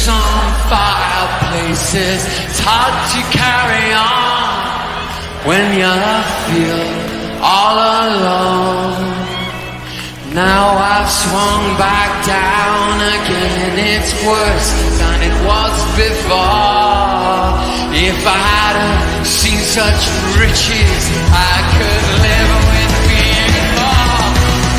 streets on fireplaces. It's hard to carry on when you feel all alone. Now I've swung back down again. It's worse than it was before. If I hadn't seen such riches, I could live with being poor.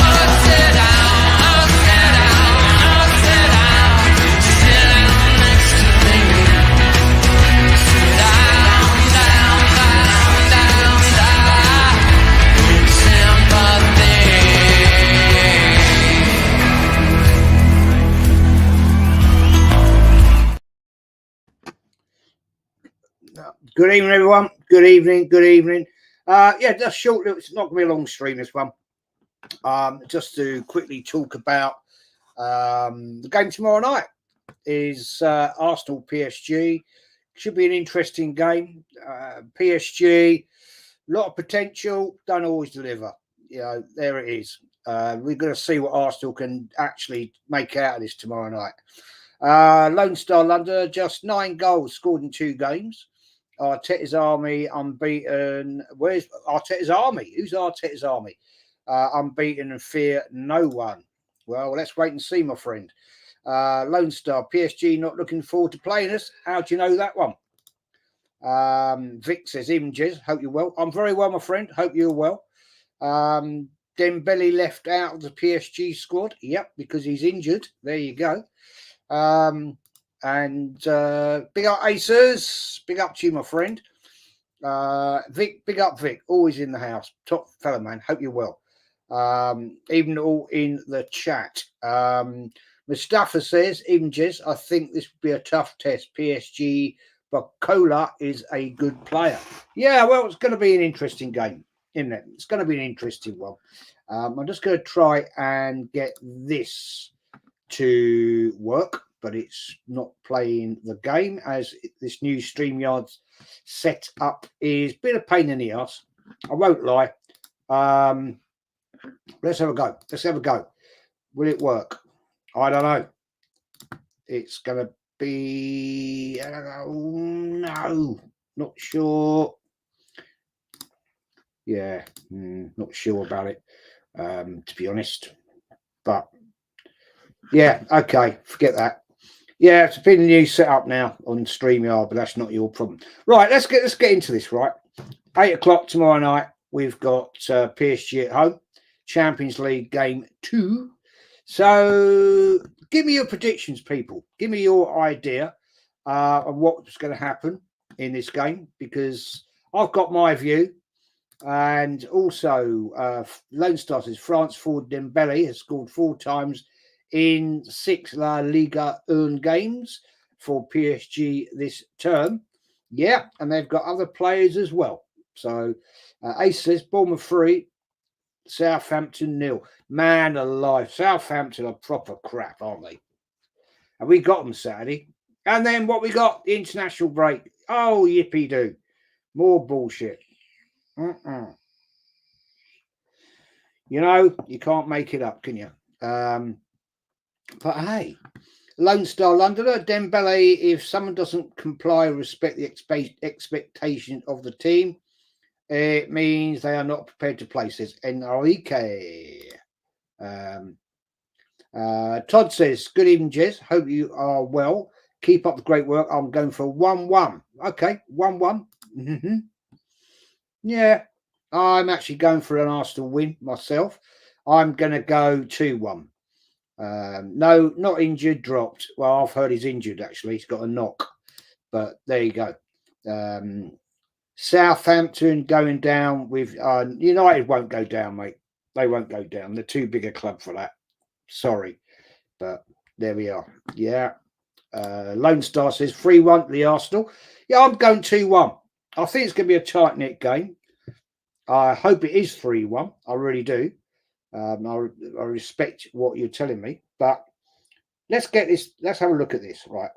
Oh, sit down, oh, sit down, oh, sit down. Sit down next to me. Sit down, down, down, down, down. With sympathy. Good evening, everyone. Good evening. Good evening. Yeah, just short. It's not going to be a long stream, this one. Just to quickly talk about the game tomorrow night is Arsenal PSG. Should be an interesting game. PSG, a lot of potential, don't always deliver. You know, there it is. We're going to see what Arsenal can actually make out of this tomorrow night. Lone Star London, just 9 goals scored in 2 games. Arteta's Army unbeaten. Where's Arteta's Army? Who's Arteta's Army? Unbeaten and fear no one. Well, let's wait and see, my friend. Lone Star, PSG not looking forward to playing us. How do you know that one? Vic says, Images, hope you're well. I'm very well, my friend. Hope you're well. Dembele left out of the PSG squad. Yep, because he's injured. There you go. And big up Aces, big up to you, my friend. Vic, big up Vic, always in the house, top fella, man. Hope you're well. Even all in the chat. Mustafa says, Images, I think this would be a tough test. PSG, but Cola is a good player. Yeah, well, it's going to be an interesting game, isn't it? It's going to be an interesting one. I'm just going to try and get this to work, but it's not playing the game as this new StreamYard set up is a bit of pain in the ass. I won't lie. Let's have a go. Let's have a go. Will it work? I don't know. It's going to be... no, not sure. Yeah, not sure about it, to be honest. But, yeah, okay, forget that. Yeah, it's been a new setup now on StreamYard, but that's not your problem. Right, let's get into this, right? 8 o'clock tomorrow night, we've got PSG at home, Champions League Game 2. So give me your predictions, people. Give me your idea of what's going to happen in this game, because I've got my view. And also, Lone Star says France forward Dembele has scored 4 times in 6 La Liga earned games for PSG this term. Yeah, and they've got other players as well. So Ace says Bournemouth 3, Southampton 0. Man alive, Southampton are proper crap, aren't they? And we got them Saturday. And then what we got? The international break. Oh, yippee doo. More bullshit. You know, you can't make it up, can you? But hey, Lone Star Londoner, Dembele, if someone doesn't comply, respect the expectation of the team, it means they are not prepared to play, says Enrique. Todd says, good evening, Jez. Hope you are well. Keep up the great work. I'm going for 1-1. Okay, 1-1. Mm-hmm. Yeah, I'm actually going for an Arsenal win myself. I'm going to go 2-1. No, not injured, dropped. Well, I've heard he's injured, actually. He's got a knock. But there you go. Southampton going down with... United won't go down, mate. They won't go down. They're too big a club for that. Sorry. But there we are. Yeah. Lone Star says 3-1 to the Arsenal. Yeah, I'm going 2-1. I think it's going to be a tight-knit game. I hope it is 3-1. I really do. I respect what you're telling me, but let's get this. Let's have a look at this, right?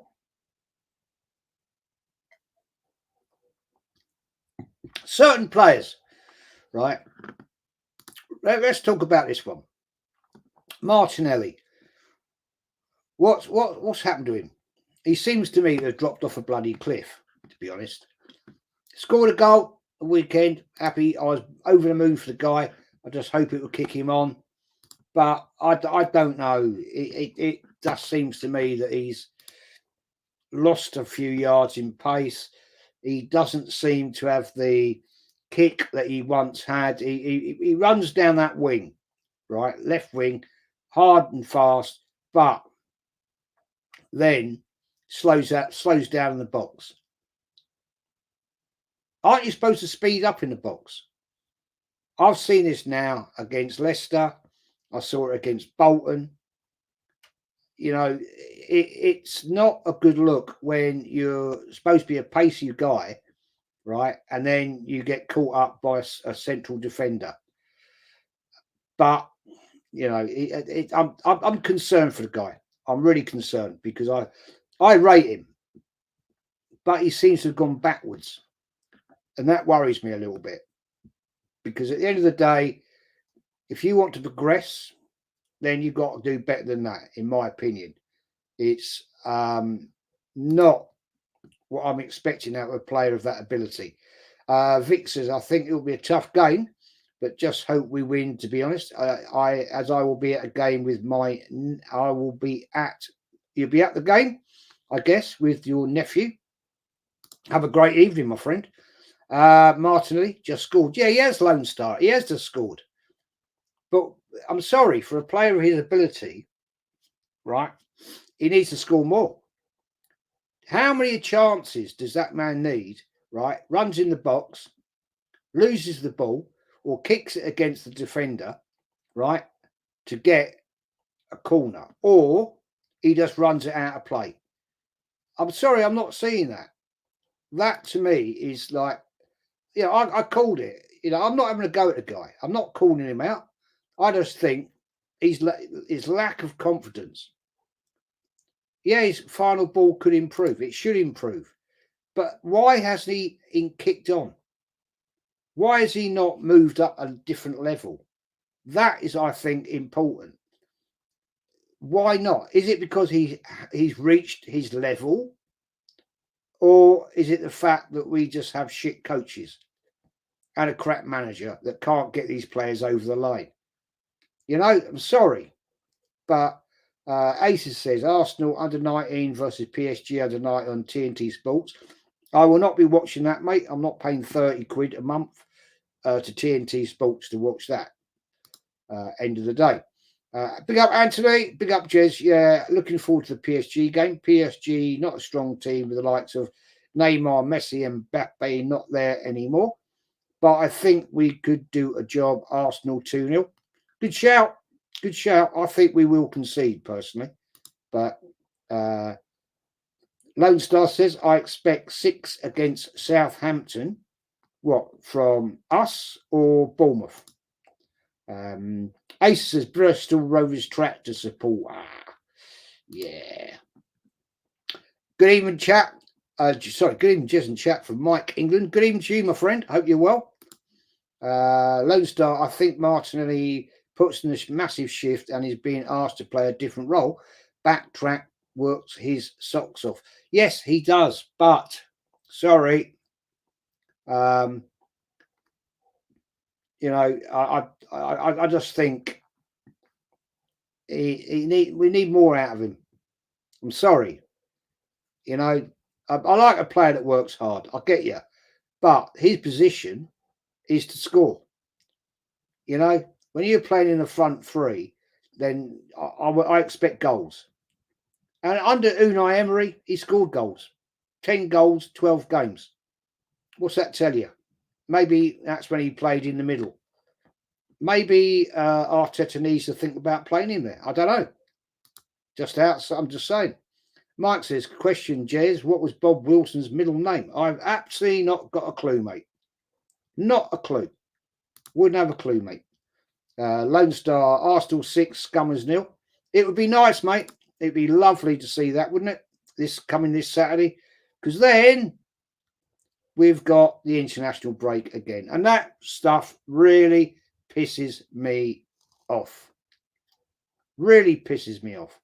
Certain players, right? Let's talk about this one. Martinelli. What's happened to him? he seems to me to have dropped off a bloody cliff, to be honest. Scored a goal a weekend. Happy. I was over the moon for the guy. I just hope it will kick him on. But I don't know. It just seems to me that he's lost a few yards in pace. He doesn't seem to have the kick that he once had. He runs down that wing, right, left wing, hard and fast, but then slows down in the box. Aren't you supposed to speed up in the box? I've seen this now against Leicester. I saw it against Bolton. You know, it's not a good look when you're supposed to be a pacey guy, right? And then you get caught up by a central defender. But you know, I'm concerned for the guy. I'm really concerned because I rate him, but he seems to have gone backwards, and that worries me a little bit. Because at the end of the day, if you want to progress, then you've got to do better than that, in my opinion. It's not what I'm expecting out of a player of that ability. Vic says, I think it will be a tough game, but just hope we win, to be honest. I will be at a game with you'll be at the game, I guess, with your nephew. Have a great evening, my friend. Martinelli just scored. Yeah, he has Lone Star. He has just scored. But I'm sorry, for a player of his ability, right, he needs to score more. How many chances does that man need, right? Runs in the box, loses the ball, or kicks it against the defender, right, to get a corner, or he just runs it out of play. I'm sorry, I'm not seeing that. That to me is like, you know, I called it. You know, I'm not having a go at the guy. I'm not calling him out. I just think his lack of confidence. Yeah, his final ball could improve. It should improve. But why hasn't he kicked on? Why has he not moved up a different level? That is, I think, important. Why not? Is it because he's reached his level? Or is it the fact that we just have shit coaches and a crap manager that can't get these players over the line? You know, I'm sorry. But Aces says Arsenal under 19 versus PSG under 19 on TNT Sports. I will not be watching that, mate. I'm not paying 30 quid a month to TNT Sports to watch that. End of the day. Big up Anthony, big up Jez. Yeah, looking forward to the PSG game. PSG, not a strong team with the likes of Neymar, Messi, and Mbappe not there anymore. But I think we could do a job. Arsenal 2-0. Good shout. Good shout. I think we will concede personally. But Lone Star says, I expect 6 against Southampton. What, from us or Bournemouth? Ace says Bristol Rovers tractor support. Yeah. Good evening, chat. Good evening, Jez and chat from Mike, England. Good evening to you, my friend. Hope you're well. Lone Star, I think Martinelli puts in this massive shift and is being asked to play a different role. Backtrack works his socks off. Yes, he does, but sorry. You know, I just think we need more out of him. I'm sorry. You know, I like a player that works hard. I get you. But his position is to score. You know, when you're playing in the front three, then I expect goals. And under Unai Emery, he scored goals. 10 goals, 12 games. What's that tell you? Maybe that's when he played in the middle. Maybe Arteta needs to think about playing him there. I don't know. I'm just saying. Mike says, question, Jez, what was Bob Wilson's middle name? I've absolutely not got a clue, mate. Not a clue. Wouldn't have a clue, mate. Lone Star, Arsenal 6, Scummers 0. It would be nice, mate. It'd be lovely to see that, wouldn't it? This Saturday. Because then we've got the international break again. And that stuff really pisses me off. Really pisses me off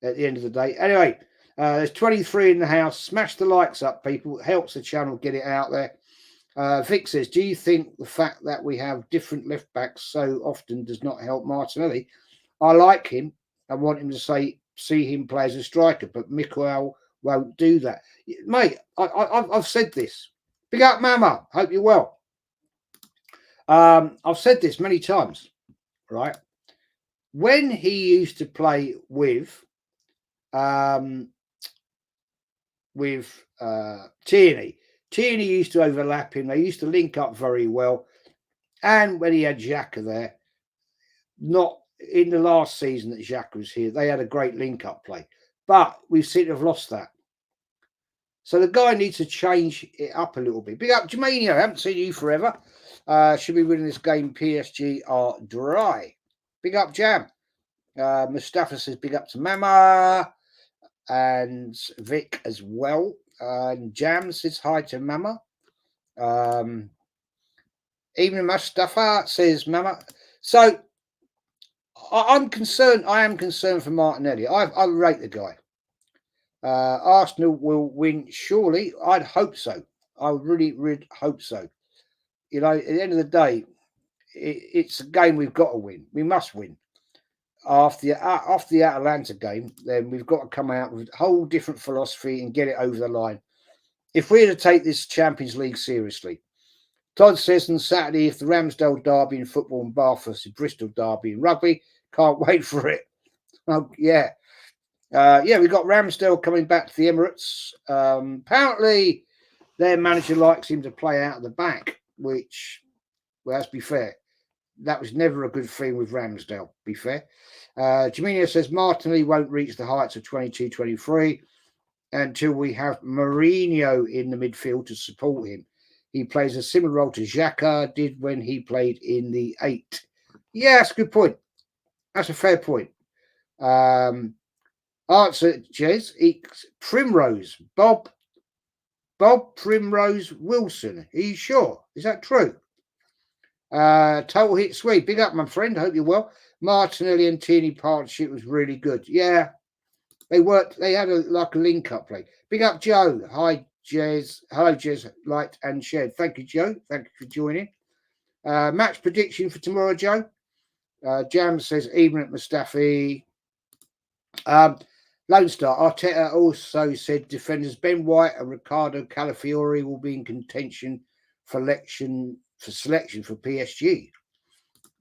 at the end of the day. Anyway, There's 23 in the house. Smash the likes up, people. It helps the channel get it out there. Vic says, do you think the fact that we have different left backs so often does not help Martinelli? I like him. I want him to see him play as a striker, but Mikael won't do that. Mate, I've said this. Big up, Mama. Hope you're well. I've said this many times, right? When he used to play with Tierney used to overlap him. They used to link up very well. And when he had Xhaka there, not in the last season that Xhaka was here, they had a great link-up play. But we seem to have lost that. So the guy needs to change it up a little bit. Big up, Jaminio. I haven't seen you forever. Should be winning this game. PSG are dry. Big up, Jam. Mustafa says big up to Mama. And Vic as well. And Jam says hi to Mama. Even Mustafa says Mama. So I'm concerned. I am concerned for Martinelli. I rate the guy. Arsenal will win, surely. I'd hope so. I really hope so. You know, at the end of the day, it's a game we've got to win. We must win. After the Atalanta game, then we've got to come out with a whole different philosophy and get it over the line. If we're to take this Champions League seriously. Todd says on Saturday, if the Ramsdale derby in football and Bath versus Bristol derby in rugby, can't wait for it. Oh, yeah. We got Ramsdale coming back to the Emirates. Apparently, their manager likes him to play out of the back, which, well, let's be fair, that was never a good thing with Ramsdale, be fair. Jaminio says Martinelli won't reach the heights of 22-23 until we have Mourinho in the midfield to support him. He plays a similar role to Xhaka did when he played in the 8. Yeah, that's a good point. That's a fair point. Answer, Jez. Primrose. Bob Primrose Wilson. Are you sure? Is that true? Total Hit Sweet. Big up, my friend. I hope you're well. Martinelli and Tierney partnership was really good. Yeah. They worked. They had a link-up play. Big up, Joe. Hi, Jez. Hello, Jez. Liked and shared. Thank you, Joe. Thank you for joining. Match prediction for tomorrow, Joe. Jam says even at Mustafi. Lone Star. Arteta also said defenders Ben White and Ricardo Calafiori will be in contention for selection for PSG.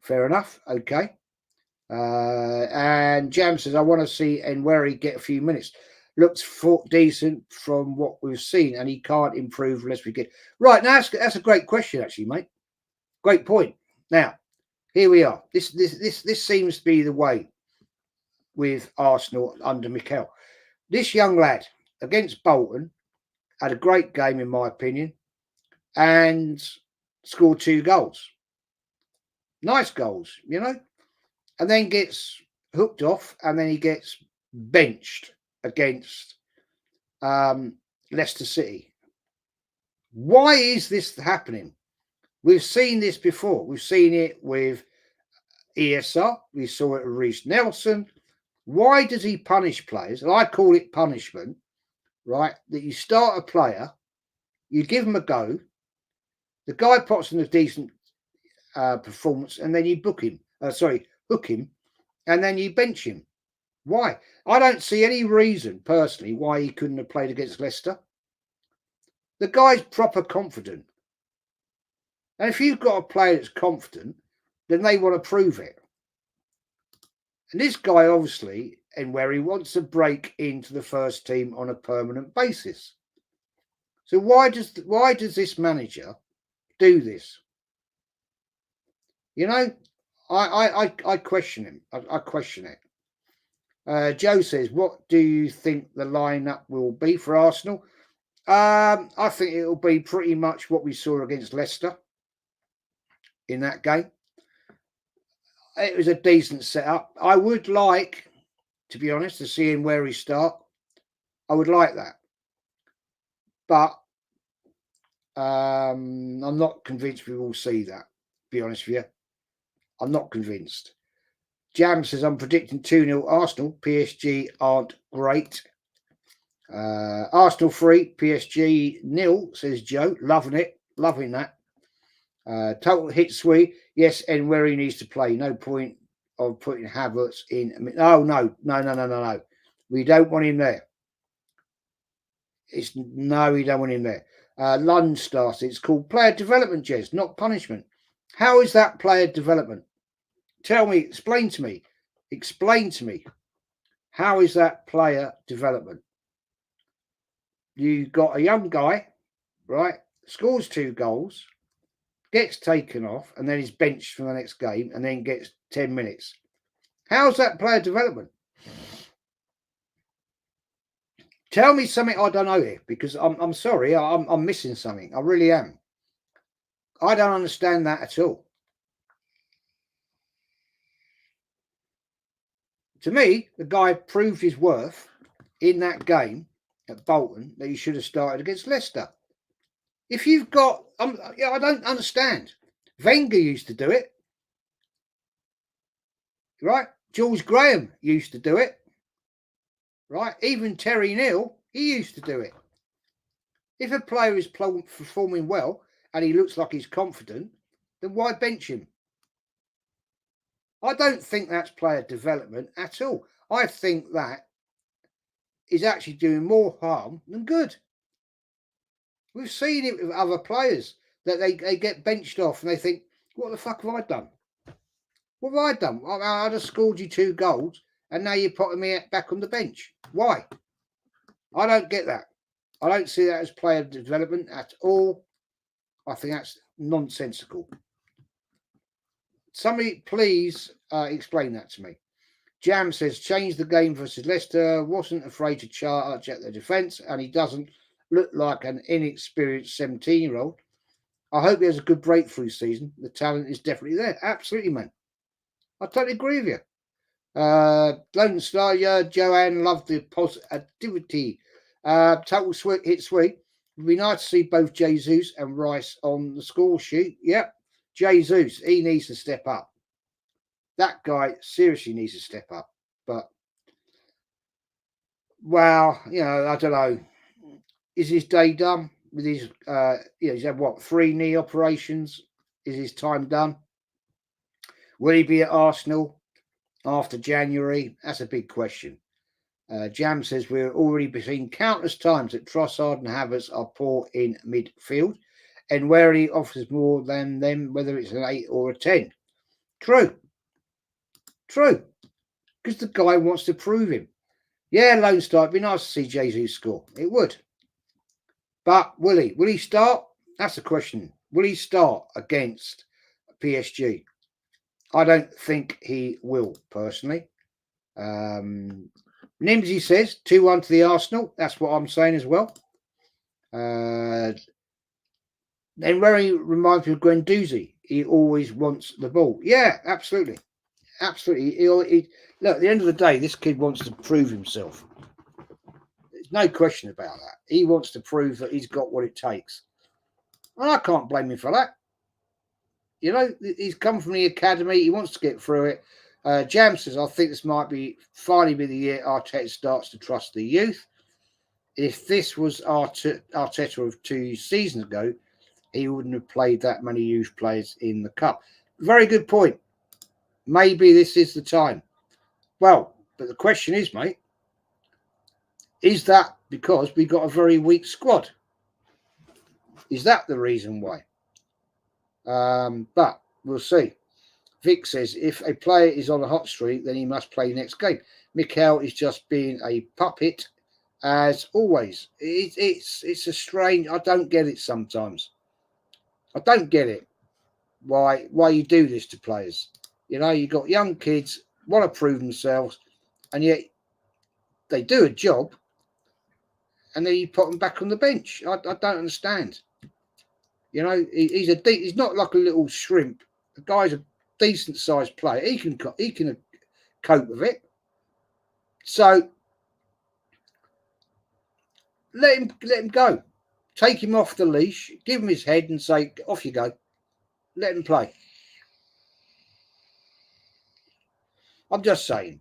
Fair enough. Okay. And Jam says I want to see Enweri get a few minutes. Looks decent from what we've seen, and he can't improve unless we get right. Now that's a great question, actually, mate. Great point. Now here we are. This seems to be the way with Arsenal under Mikel. This young lad against Bolton had a great game, in my opinion, and scored 2 goals. Nice goals, you know, and then gets hooked off, and then he gets benched against Leicester City. Why is this happening? We've seen this before. We've seen it with ESR. We saw it with Reece Nelson. Why does he punish players? And I call it punishment, right? That you start a player, you give him a go, the guy puts in a decent performance, and then you hook him, and then you bench him. Why? I don't see any reason, personally, why he couldn't have played against Leicester. The guy's proper confident. And if you've got a player that's confident, then they want to prove it. And this guy, obviously, and where he wants to break into the first team on a permanent basis. So why does this manager do this? You know, I question him. I question it. Joe says, what do you think the lineup will be for Arsenal? I think it will be pretty much what we saw against Leicester in that game. It was a decent setup. I would like, to be honest, to see him where he start. I would like that. But I'm not convinced we will see that, to be honest with you. I'm not convinced. Jam says, I'm predicting 2-0 Arsenal. PSG aren't great. Arsenal 3, PSG nil, says Joe. Loving it. Loving that. Total hit Swee. Yes, and where he needs to play. No point of putting Havertz in. No. We don't want him there. We don't want him there. London starts. It's called player development, Jez, not punishment. How is that player development? Tell me, explain to me. How is that player development? You got a young guy, right? Scores 2 goals, gets taken off, and then is benched for the next game, and then gets 10 minutes. How's that player development? Tell me something I don't know here, because I'm sorry, I'm missing something. I really am. I don't understand that at all. To me, the guy proved his worth in that game at Bolton that he should have started against Leicester. If you've got, I don't understand. Wenger used to do it, right? George Graham used to do it, right? Even Terry Neal, he used to do it. If a player is performing well and he looks like he's confident, then why bench him? I don't think that's player development at all. I think that is actually doing more harm than good. We've seen it with other players that they get benched off and they think, what the fuck have I done? What have I done? I just scored you 2 goals and now you're putting me back on the bench. Why? I don't get that. I don't see that as player development at all. I think that's nonsensical. Somebody please explain that to me. Jam says, change the game versus Leicester, wasn't afraid to charge at the defence, and he doesn't look like an inexperienced 17-year-old. I hope he has a good breakthrough season. The talent is definitely there. Absolutely, man. I totally agree with you. Lone Star, yeah, Joanne, loved the positivity. Total hit sweet. It'd be nice to see both Jesus and Rice on the score sheet. Yep. Jesus, he needs to step up. That guy seriously needs to step up. But, well, I don't know. Is his day done? With his, he's had 3 knee operations? Is his time done? Will he be at Arsenal after January? That's a big question. Jam says we're already seen countless times that Trossard and Havertz are poor in midfield, and where he offers more than them, whether it's an 8 or a 10. True. Because the guy wants to prove him. Yeah, Lone Star, it'd be nice to see Jesus score. It would. But will he? Will he start? That's the question. Will he start against PSG? I don't think he will, personally. Nimsy says 2-1 to the Arsenal. That's what I'm saying as well. Then very reminds me of Guendouzi. He always wants the ball. Yeah, absolutely. Look, at the end of the day, this kid wants to prove himself. There's no question about that. He wants to prove that he's got what it takes. And I can't blame him for that. He's come from the academy. He wants to get through it. Jam says, I think this might finally be the year Arteta starts to trust the youth. If this was Arteta of 2 seasons ago, he wouldn't have played that many youth players in the cup. Very good point. Maybe this is the time. Well, but the question is, mate, is that because we got a very weak squad? Is that the reason why? But we'll see. Vic says, if a player is on a hot streak, then he must play next game. Mikel is just being a puppet, as always. It's a strange. I don't get it sometimes. I don't get it. Why you do this to players? You got young kids want to prove themselves, and yet they do a job, and then you put them back on the bench. I don't understand. He's not like a little shrimp. The guy's a decent sized player. He can cope with it. So let him go. Take him off the leash. Give him his head and say, off you go. Let him play. I'm just saying.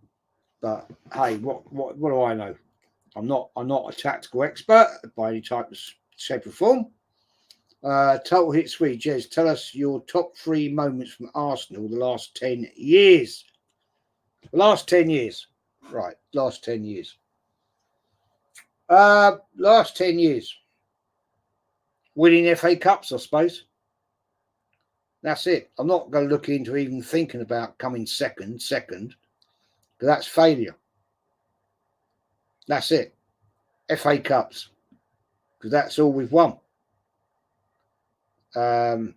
But hey, what do I know? I'm not a tactical expert by any type of shape or form. Total Hit Sweet, Jez, tell us your top 3 moments from Arsenal the last 10 years. The last 10 years. Right, last 10 years. Last 10 years. Winning FA Cups, I suppose. That's it. I'm not going to look into even thinking about coming second, because that's failure. That's it. FA Cups, because that's all we've won. So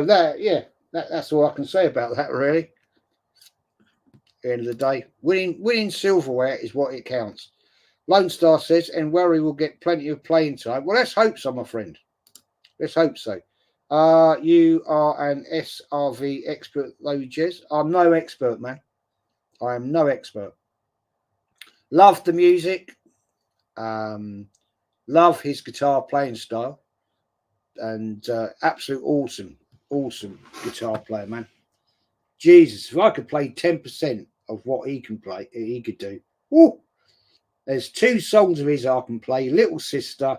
that's all I can say about that, really. At the end of the day, winning silverware is what it counts. Lone Star says, and Worry will get plenty of playing time. Well, let's hope so, my friend. Let's hope so. You are an SRV expert, though, Jez. I'm no expert, man. I am no expert. Love the music. Love his guitar playing style. And absolute awesome guitar player, man. Jesus, if I could play 10% of what he can play, he could do. Woo! There's 2 songs of his I can play, Little Sister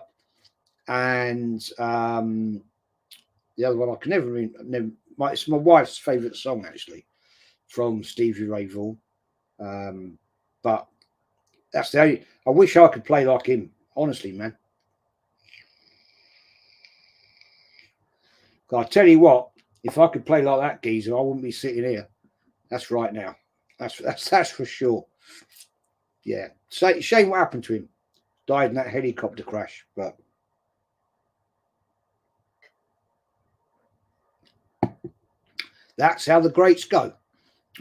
and the other one I can never it's my wife's favourite song, actually, from Stevie Ray Vaughan. But that's the only... I wish I could play like him, honestly, man. I tell you what, if I could play like that geezer, I wouldn't be sitting here. That's right now. That's for sure. Yeah. Shame what happened to him. Died in that helicopter crash, but that's how the greats go.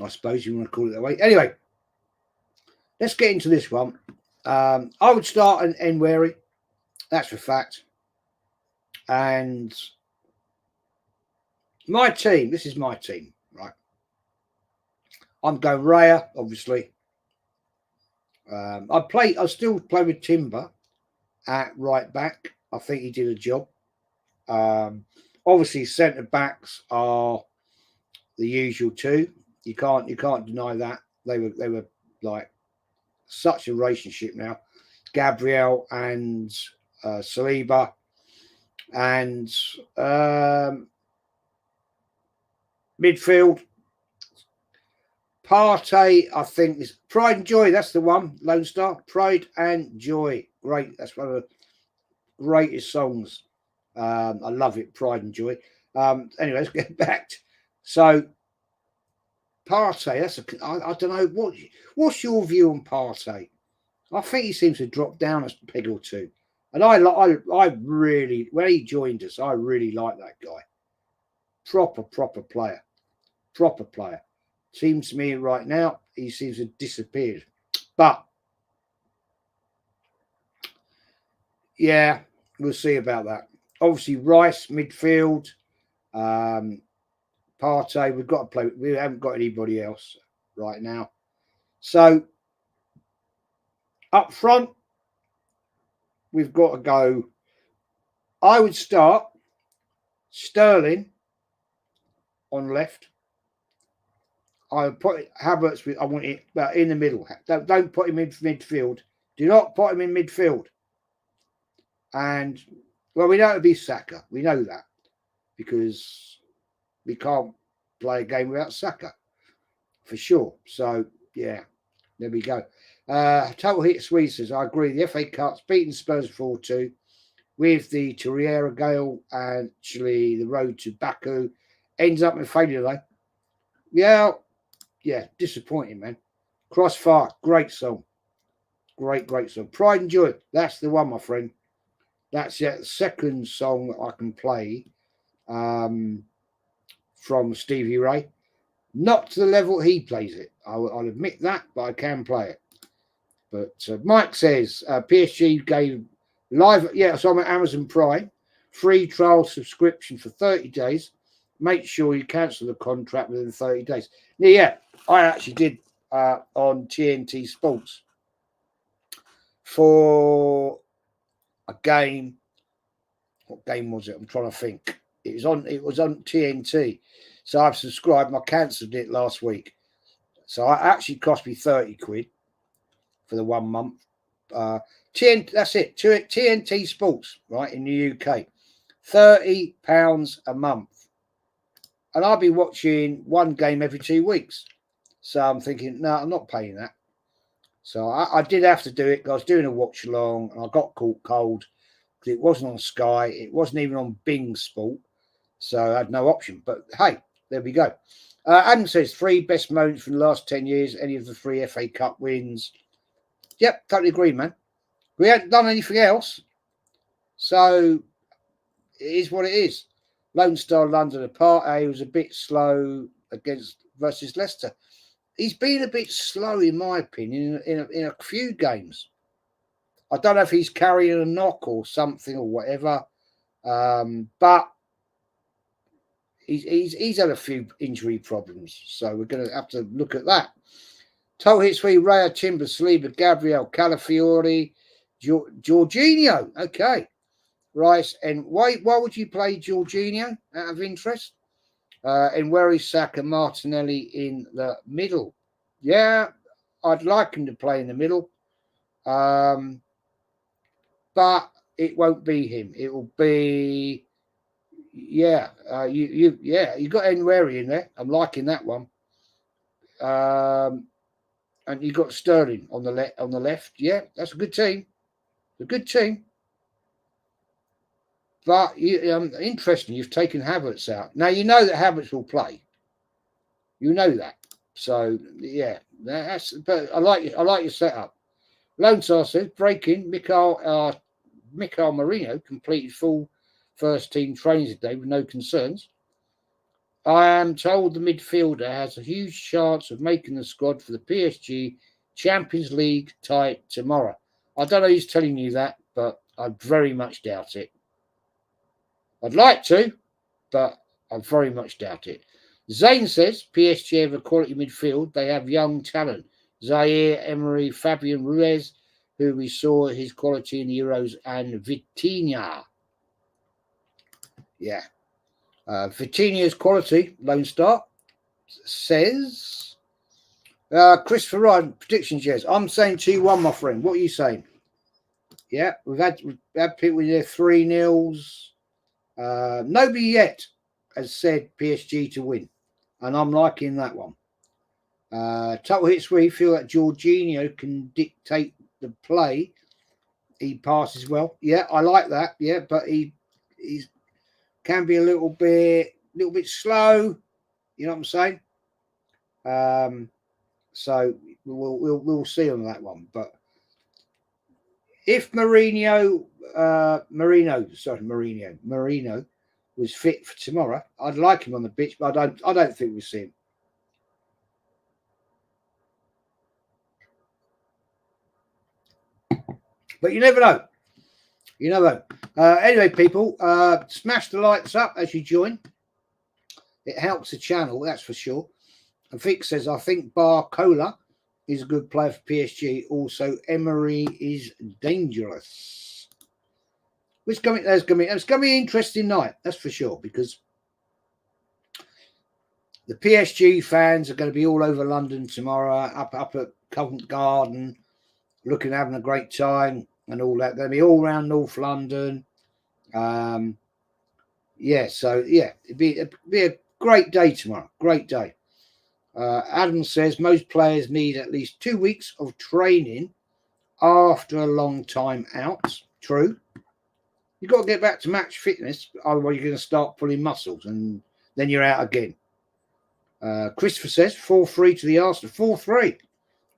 I suppose you want to call it that way. Anyway, let's get into this one. I would start and end wary. That's for fact. And my team, this is my team, right? I'm going Raya, obviously. I still play with Timber at right back. I think he did a job. Obviously, centre backs are the usual 2. You can't deny that. They were like such a relationship now. Gabriel and Saliba, and midfield. Partey, I think, is Pride and Joy. That's the one, Lone Star. Pride and Joy. Great. That's one of the greatest songs. I love it, Pride and Joy. Anyway, let's get back. So, Partey, I don't know. What's your view on Partey? I think he seems to drop down a peg or 2. And I really, when he joined us, I really like that guy. Proper player. Proper player. Seems to me right now, he seems to have disappeared. But, yeah, we'll see about that. Obviously, Rice, midfield. Partey, we've got to play. We haven't got anybody else right now. So, up front, we've got to go. I would start Sterling on left. I would put Havertz with. I want it in the middle. Don't put him in midfield. Do not put him in midfield. And well, we know it'll be Saka. We know that because we can't play a game without Saka for sure. So yeah, there we go. Total Hit Sweet says, I agree. The FA Cup's beating Spurs 4-2 with the Torreira Gale. Actually, the road to Baku ends up in failure though. Yeah, disappointing, man. Crossfire, great song. Great song. Pride and Joy, that's the one, my friend. That's the second song that I can play from Stevie Ray. Not to the level he plays it. I'll admit that, but I can play it. But Mike says, PSG gave live, so I'm at Amazon Prime, free trial subscription for 30 days. Make sure you cancel the contract within 30 days. Yeah, I actually did on TNT Sports for a game. What game was it? I'm trying to think. It was on TNT. So I've subscribed and I cancelled it last week. So it actually cost me 30 quid for the 1 month. That's it. TNT Sports, right, in the UK. £30 a month. And I'll be watching one game every 2 weeks. So I'm thinking, no, I'm not paying that. So I did have to do it because I was doing a watch along and I got caught cold because it wasn't on Sky. It wasn't even on Bing Sport. So I had no option. But hey, there we go. Adam says 3 best moments from the last 10 years, any of the 3 FA Cup wins. Yep, totally agree, man. We haven't done anything else. So it is what it is. Lone Star London apart, was a bit slow versus Leicester. He's been a bit slow, in my opinion, in a few games. I don't know if he's carrying a knock or something or whatever, but he's had a few injury problems, so we're going to have to look at that. Total hits for Raya, Timber, Saliba, Gabriel, Calafiori, Jorginho. Okay, Rice. And why would you play Jorginho out of interest? And where is Saka, Martinelli in the middle? Yeah, I'd like him to play in the middle, but it won't be him. It will be, you got Enweri in there. I'm liking that one. And you got Sterling on the left. Yeah, that's a good team. A good team. But interesting, you've taken Havertz out. Now you know that Havertz will play. You know that. So yeah, but I like your setup. Lone Star says breaking. Mikel Marino completed full first team training today with no concerns. I am told the midfielder has a huge chance of making the squad for the PSG Champions League tie tomorrow. I don't know who's telling you that, but I very much doubt it. I'd like to, but I very much doubt it. Zane says PSG have a quality midfield. They have young talent. Zaire, Emery, Fabian Ruiz, who we saw his quality in the Euros, and Vitinha. Yeah. Vitinha's quality, Lone Star, says. Christopher Ryan, predictions, yes. I'm saying 2-1, my friend. What are you saying? Yeah, we've had people with their 3-0s. Nobody yet has said PSG to win, and I'm liking that one. Total hits where you feel that Jorginho can dictate the play. He passes well. Yeah, I like that. Yeah, but he's can be a little bit slow. You know what I'm saying? So we'll see on that one. But if Marino was fit for tomorrow, I'd like him on the pitch, but I don't think we'll see him. But you never know. You never know. Anyway, people, smash the lights up as you join. It helps the channel, that's for sure. And Vic says, I think Barcola is a good player for PSG. Also, Emery is dangerous. It's going to be an interesting night, that's for sure, because the PSG fans are going to be all over London tomorrow, up at Covent Garden, having a great time and all that. They'll be all around North London. It'd be a great day tomorrow. Great day. Adam says most players need at least 2 weeks of training after a long time out. True. You've got to get back to match fitness, otherwise you're going to start pulling muscles and then you're out again. Christopher says 4-3 to the Arsenal. 4-3.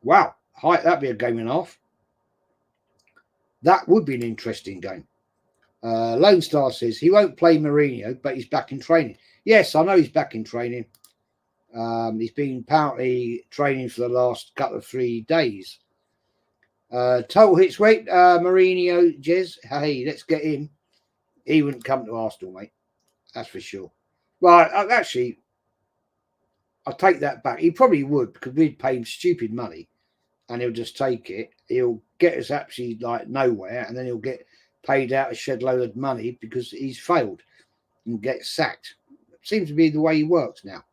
Wow. That'd be a game and a half. That would be an interesting game. Lone Star says he won't play Mourinho, but he's back in training. Yes, I know he's back in training. He's been apparently training for the last couple of 3 days. Total hits weight, Mourinho, Jez. Hey, let's get in. He wouldn't come to Arsenal, mate. That's for sure. Well, actually, I'll take that back. He probably would, because we'd pay him stupid money and he'll just take it. He'll get us actually like nowhere, and then he'll get paid out a shed load of money because he's failed and get sacked. Seems to be the way he works now.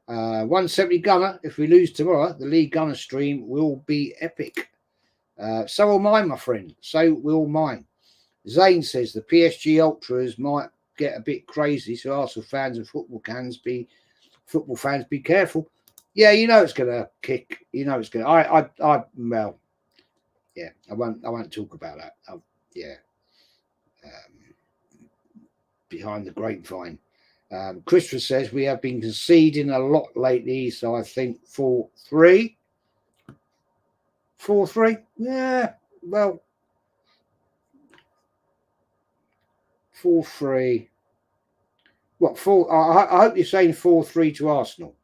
170 Gunner. If we lose tomorrow, the League Gunner stream will be epic. So will mine, my friend. So will mine. Zane says the PSG ultras might get a bit crazy, so Arsenal fans and football fans be careful. Yeah, you know it's gonna kick. You know it's gonna. Well, yeah. I won't talk about that. Yeah. Behind the grapevine. Christopher says we have been conceding a lot lately, so I think 4-3. 4-3. Yeah. Well, 4-3. What four? I hope you're saying 4-3 to Arsenal.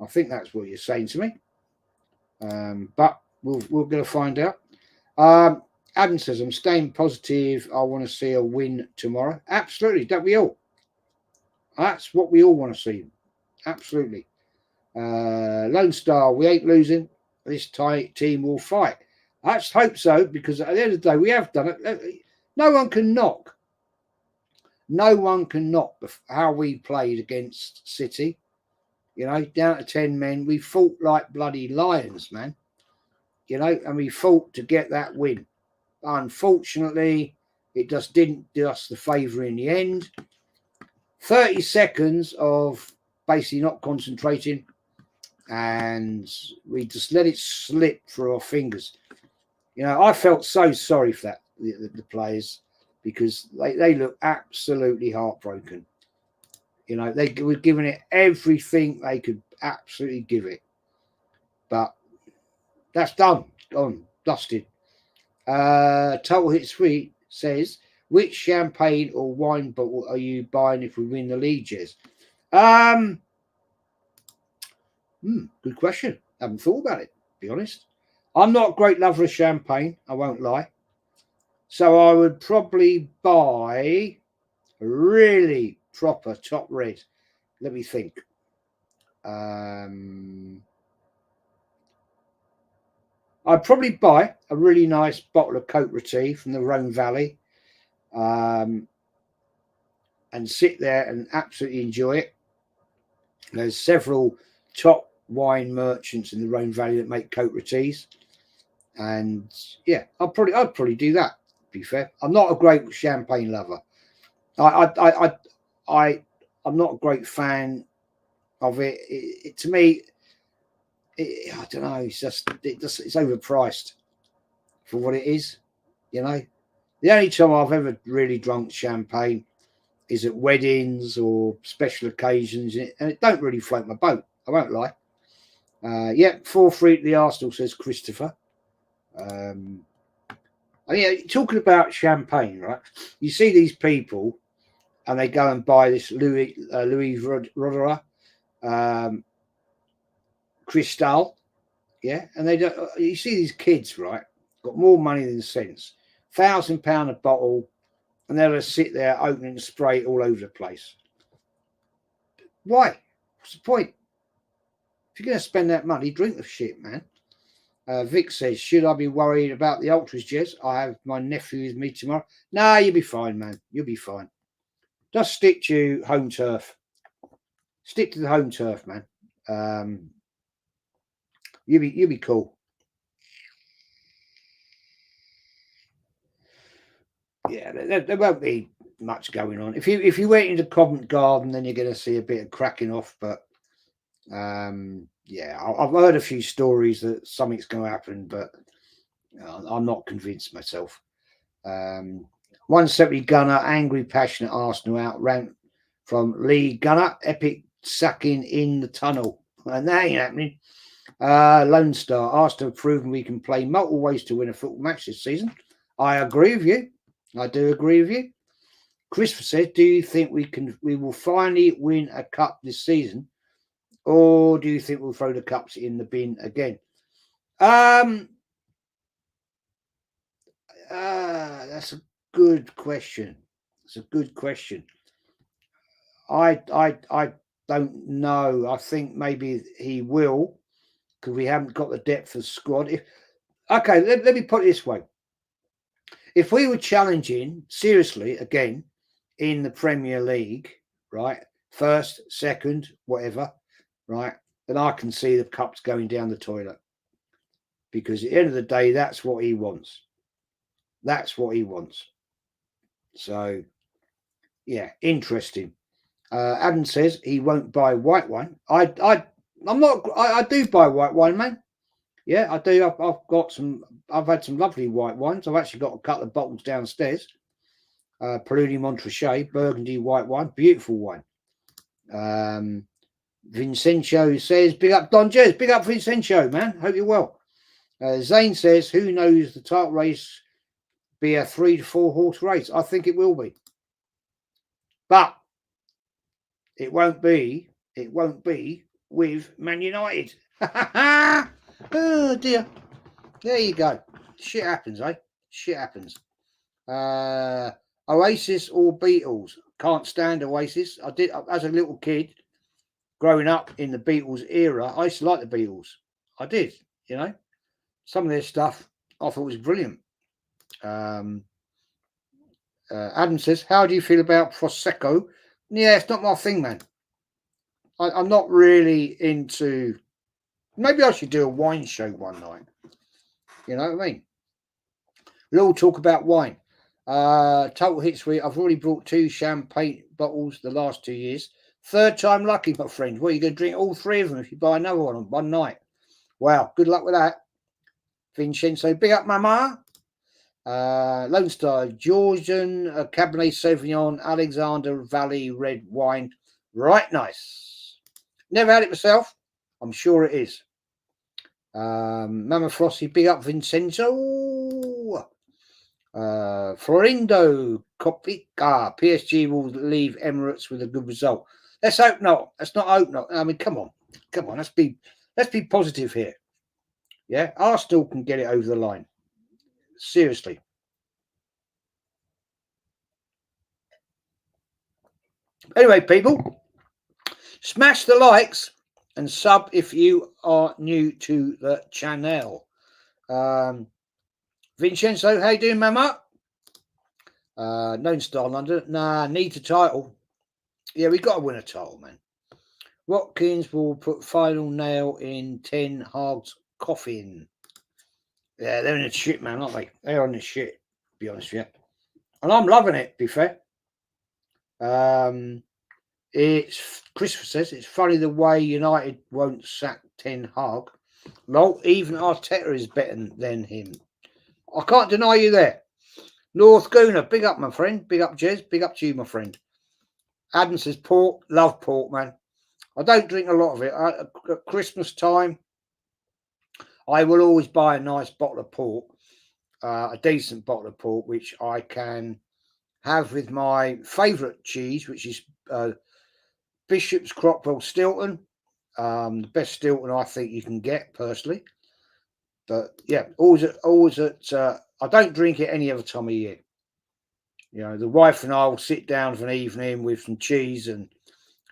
I think that's what you're saying to me. But we're going to find out. Adam says I'm staying positive. I want to see a win tomorrow. Absolutely, don't we all? That's what we all want to see. Absolutely. Lone Star, we ain't losing. This team will fight. I just hope so, because at the end of the day, we have done it. No one can knock. No one can knock how we played against City. You know, down to 10 men. We fought like bloody lions, man. You know, and we fought to get that win. Unfortunately, it just didn't do us the favour in the end. 30 seconds of basically not concentrating, and we just let it slip through our fingers. You know, I felt so sorry for the players, because they look absolutely heartbroken. You know, they were giving it everything they could absolutely give it. But that's done, gone, dusted. Total Hit Sweet says, which champagne or wine bottle are you buying if we win the league, Jez? Good question. Haven't thought about it, to be honest. I'm not a great lover of champagne, I won't lie. So I would probably buy a really proper top red. Let me think. I'd probably buy a really nice bottle of Cote Rôtie from the Rhone Valley, and sit there and absolutely enjoy it. There's several top wine merchants in the Rhone Valley that make Cote Rôties, and yeah, I'd probably do that. To be fair, I'm not a great champagne lover. I'm not a great fan of it. To me, I don't know. It's overpriced for what it is. You know, the only time I've ever really drunk champagne is at weddings or special occasions, and it don't really float my boat. I won't lie. 4-3 to the Arsenal, says Christopher. Talking about champagne, right? You see these people, and they go and buy this Louis Roederer Cristal, yeah, and they don't. You see these kids, right? Got more money than sense. £1,000 a bottle, and they'll just sit there opening and spray it all over the place. Why? What's the point? If you're going to spend that money, drink the shit, man. Vic says, should I be worried about the ultras, Jez? I have my nephew with me tomorrow. Nah, you'll be fine, man. You'll be fine. Just stick to home turf. Stick to the home turf, man. You'll be cool. Yeah, there won't be much going on. If you went into Covent Garden, then you're going to see a bit of cracking off. But yeah, I've heard a few stories that something's going to happen, but I'm not convinced myself. 170 Gunner, angry, passionate Arsenal outran from Lee Gunner, epic sacking in the tunnel, and that ain't happening. Lone Star, Arsenal have proven we can play multiple ways to win a football match this season. I agree with you. I do agree with you. Christopher said, do you think we will finally win a cup this season, or do you think we'll throw the cups in the bin again? That's a good question. It's a good question. I don't know. I think maybe he will, because we haven't got the depth of squad. Let me put it this way. If we were challenging seriously again in the Premier League, right, first, second, whatever, right, then I can see the cups going down the toilet. because at the end of the day, that's what he wants. That's what he wants. So, yeah, interesting. Adam says he won't buy white wine. I'm not. I do buy white wine, man. Yeah, I do. I've got some. I've had some lovely white wines. I've actually got a couple of bottles downstairs. Peroni Montrachet, Burgundy white wine, beautiful wine. Vincenzo says, "Big up Don Jez, big up Vincenzo, man. Hope you're well." Zane says, "Who knows the title race be a 3 to 4 horse race? I think it will be, but it won't be. It won't be with Man United." Oh dear. There you go. Shit happens, eh? Shit happens. Oasis or Beatles? Can't stand Oasis. I did as a little kid, growing up in the Beatles era. I used to like the Beatles. I did. You know, some of their stuff I thought was brilliant. Adam says, "How do you feel about Prosecco?" Yeah, it's not my thing, man. I'm not really into. Maybe I should do a wine show one night. You know what I mean? We'll all talk about wine. Total Hits Week. I've already brought 2 champagne bottles the last 2 years. Third time lucky, my friend. Well, you're going to drink all 3 of them if you buy another one on one night. Wow, good luck with that. Vincenzo, big up, mama. Lone Star, Georgian, Cabernet Sauvignon, Alexander Valley red wine. Right, nice. Never had it myself. I'm sure it is. Mama Frosty, big up, Vincenzo. Florindo, Kopica, PSG will leave Emirates with a good result. Let's hope not. Let's not hope not. I mean, come on. Let's be positive here. Yeah, Arsenal can get it over the line. Seriously. Anyway, people, smash the likes and sub if you are new to the channel. Vincenzo, how you doing, mama? Known Star London. Nah, needs a title. Yeah, we got to win a title, man. Watkins will put final nail in Ten Hag's coffin. Yeah, they're in the shit, man, aren't they? They're on the shit, to be honest with you. And I'm loving it, to be fair. It's Christopher says it's funny the way United won't sack Ten Hag. No, even Arteta is better than him. I can't deny you there. North Gooner, big up, my friend. Big up, Jez. Big up to you, my friend. Adam says pork. Love pork, man. I don't drink a lot of it. At Christmas time, I will always buy a nice bottle of pork, a decent bottle of pork, which I can have with my favourite cheese, which is Bishop's Crockwell Stilton. The best Stilton I think you can get, personally. But yeah, always at I don't drink it any other time of year. You know, the wife and I will sit down for an evening with some cheese and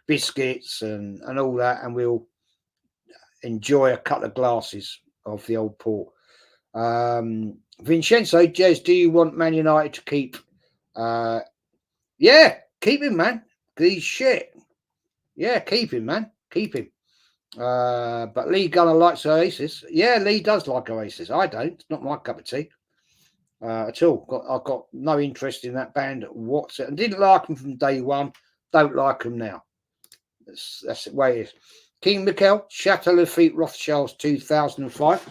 biscuits and all that, and we'll enjoy a couple of glasses of the old port. Vincenzo, Jez, do you want Man United to keep? Yeah, keep him, man. He's shit. Yeah, keep him, man. Keep him. But Lee Gunner likes Oasis. Yeah, Lee does like Oasis. I don't. It's not my cup of tea at all. I've got no interest in that band whatsoever. And didn't like them from day one. Don't like them now. That's the way it is. King Mikel, Chateau Lafite Rothschild's 2005.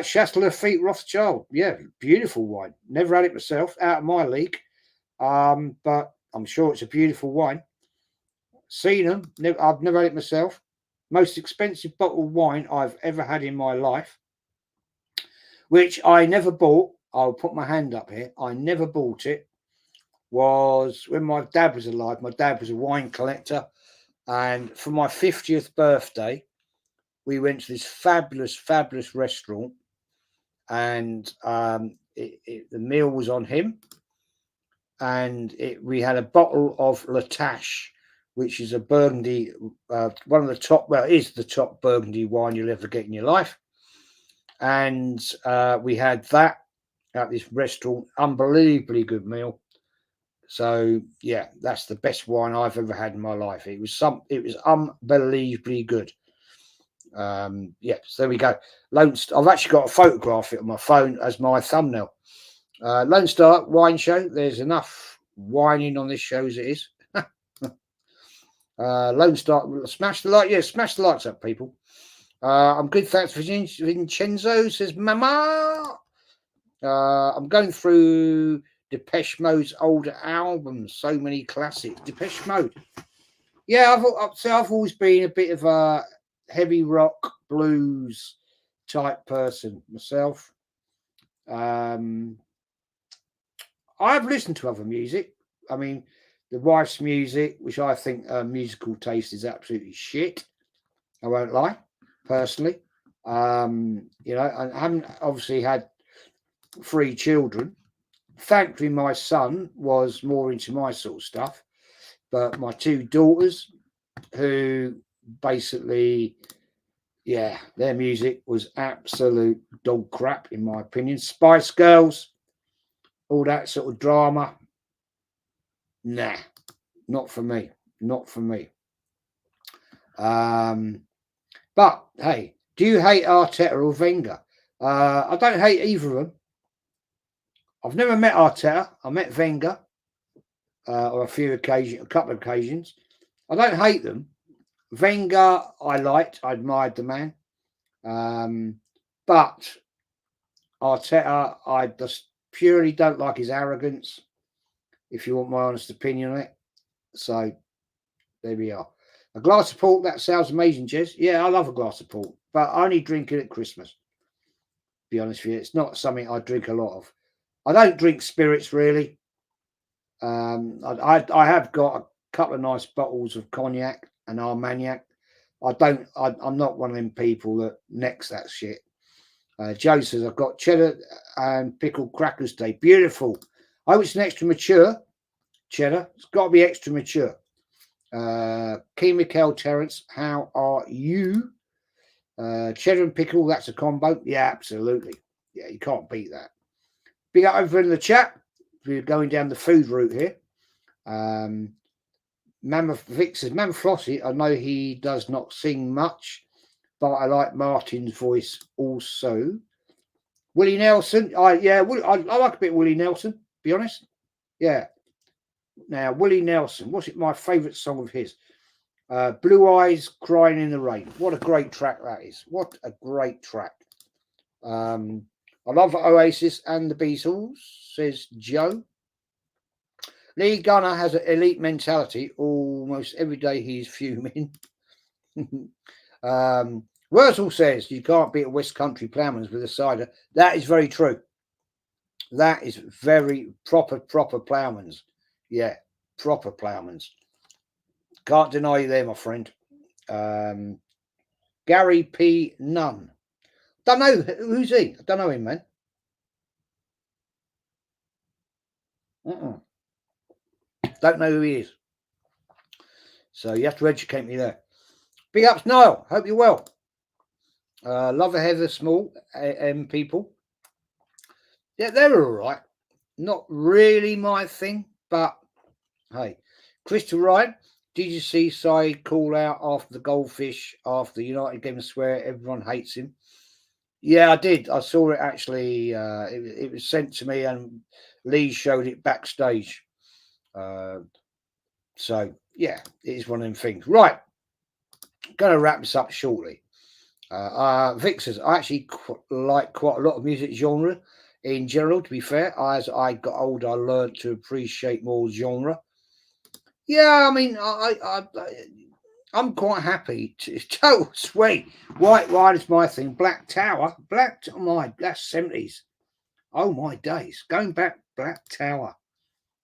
Chateau Lafite Rothschild. Yeah, beautiful wine. Never had it myself. Out of my league. But I'm sure it's a beautiful wine. Seen them. I've never had it myself. Most expensive bottle of wine I've ever had in my life, which I never bought. I'll put my hand up here. I never bought it. Was when my dad was alive. My dad was a wine collector. And for my 50th birthday, we went to this fabulous, fabulous restaurant. And the meal was on him. And we had a bottle of Latache, which is a Burgundy, one of the top, well, it is the top Burgundy wine you'll ever get in your life. And we had that at this restaurant, unbelievably good meal. So yeah, that's the best wine I've ever had in my life. It was unbelievably good. Yeah, so there we go. Lone Star. I've actually got a photograph of it on my phone as my thumbnail. Lone Star Wine Show. There's enough whining on this show as it is. Lone Star, smash the like. Yeah, smash the likes up, people. I'm good. Thanks, Vincenzo. Says Mama. I'm going through Depeche Mode's older albums. So many classics. Depeche Mode. Yeah, I've always been a bit of a heavy rock blues type person myself. I've listened to other music. I mean, the wife's music, which I think musical taste is absolutely shit. I won't lie, personally. You know, I haven't obviously had 3 children. Thankfully, my son was more into my sort of stuff, but my 2 daughters, who basically, yeah, their music was absolute dog crap, in my opinion. Spice Girls, all that sort of drama. Nah, not for me. Not for me. But hey, do you hate Arteta or Wenger? I don't hate either of them. I've never met Arteta. I met Wenger on a couple of occasions. I don't hate them. Wenger, I liked. I admired the man. But Arteta, I just purely don't like his arrogance, if you want my honest opinion on it. So there we are. A glass of port, that sounds amazing, Jez. Yeah, I love a glass of port, but I only drink it at Christmas. To be honest with you, it's not something I drink a lot of. I don't drink spirits really. I have got a couple of nice bottles of cognac and Armagnac. I'm not one of them people that necks that shit. Joe says, I've got cheddar and pickled crackers today. Beautiful. I hope it's an extra mature cheddar. It's got to be extra mature. Key Mikel Terrence, how are you? Cheddar and pickle, that's a combo. Yeah, absolutely. Yeah, you can't beat that. Big up over in the chat. We're going down the food route here. Mammoth Vic says, Mammoth Flossie, I know he does not sing much, but I like Martin's voice also. Willie Nelson, I like a bit of Willie Nelson, be honest. Yeah. Now, Willie Nelson, what's it? My favourite song of his? Blue Eyes Crying in the Rain. What a great track that is. What a great track. I love Oasis and the Beatles, says Joe. Lee Gunner has an elite mentality. Almost every day he's fuming. Wurzel says you can't beat a West Country Ploughman's with a cider. That is very true. That is very proper Ploughman's. Yeah, proper Ploughman's. Can't deny you there, my friend. Gary P. Nunn. Don't know who's he. I don't know him, man. Don't know who he is. So you have to educate me there. Big ups, Niall. Hope you're well. Love a Heather Small people. Yeah, they're all right. Not really my thing, but hey. Crystal Ryan, did you see Saeed call out after the goldfish after the United game and swear everyone hates him? Yeah, I did. I saw it actually. It was sent to me and Lee showed it backstage. So, yeah, it is one of them things. Right. Going to wrap this up shortly. Vic says, I actually like quite a lot of music genre in general, to be fair. As I got older, I learned to appreciate more genre. Yeah, I mean, I'm quite happy. Total sweet. White Wine is my thing. Black Tower. Oh my, that's 70s. Oh my days. Going back, Black Tower.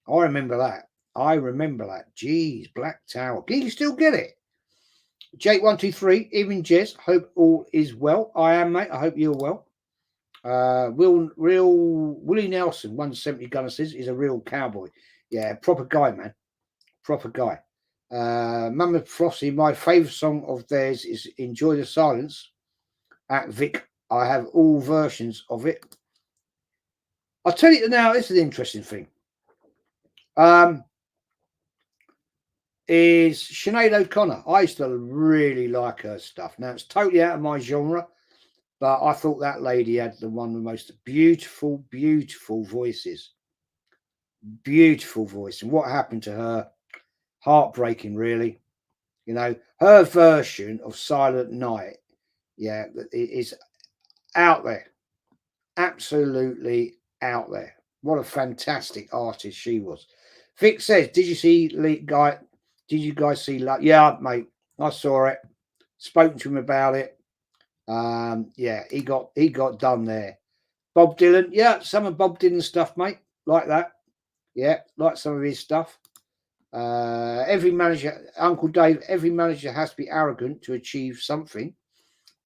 I remember that. Jeez, Black Tower. Can you still get it? Jake123, even Jess, hope all is well. I am, mate. I hope you're well. Willie Nelson, 170 Gunner says, is a real cowboy. Yeah, proper guy, man. Proper guy. Mama Flossie, my favourite song of theirs is Enjoy the Silence at Vic. I have all versions of it. I'll tell you now, this is the interesting thing. is Sinead O'Connor. I used to really like her stuff. Now it's totally out of my genre, but I thought that lady had one of the most beautiful, beautiful voices. Beautiful voice. And what happened to her? Heartbreaking, really. You know, her version of Silent Night, yeah, is out there. Absolutely out there. What a fantastic artist she was. Vic says, "Did you see guy? Did you guys see? Yeah, mate, I saw it. Spoken to him about it. Yeah, he got done there. Bob Dylan, yeah, some of Bob Dylan's stuff, mate, like that. Yeah, like some of his stuff. Every manager, Uncle Dave, every manager has to be arrogant to achieve something.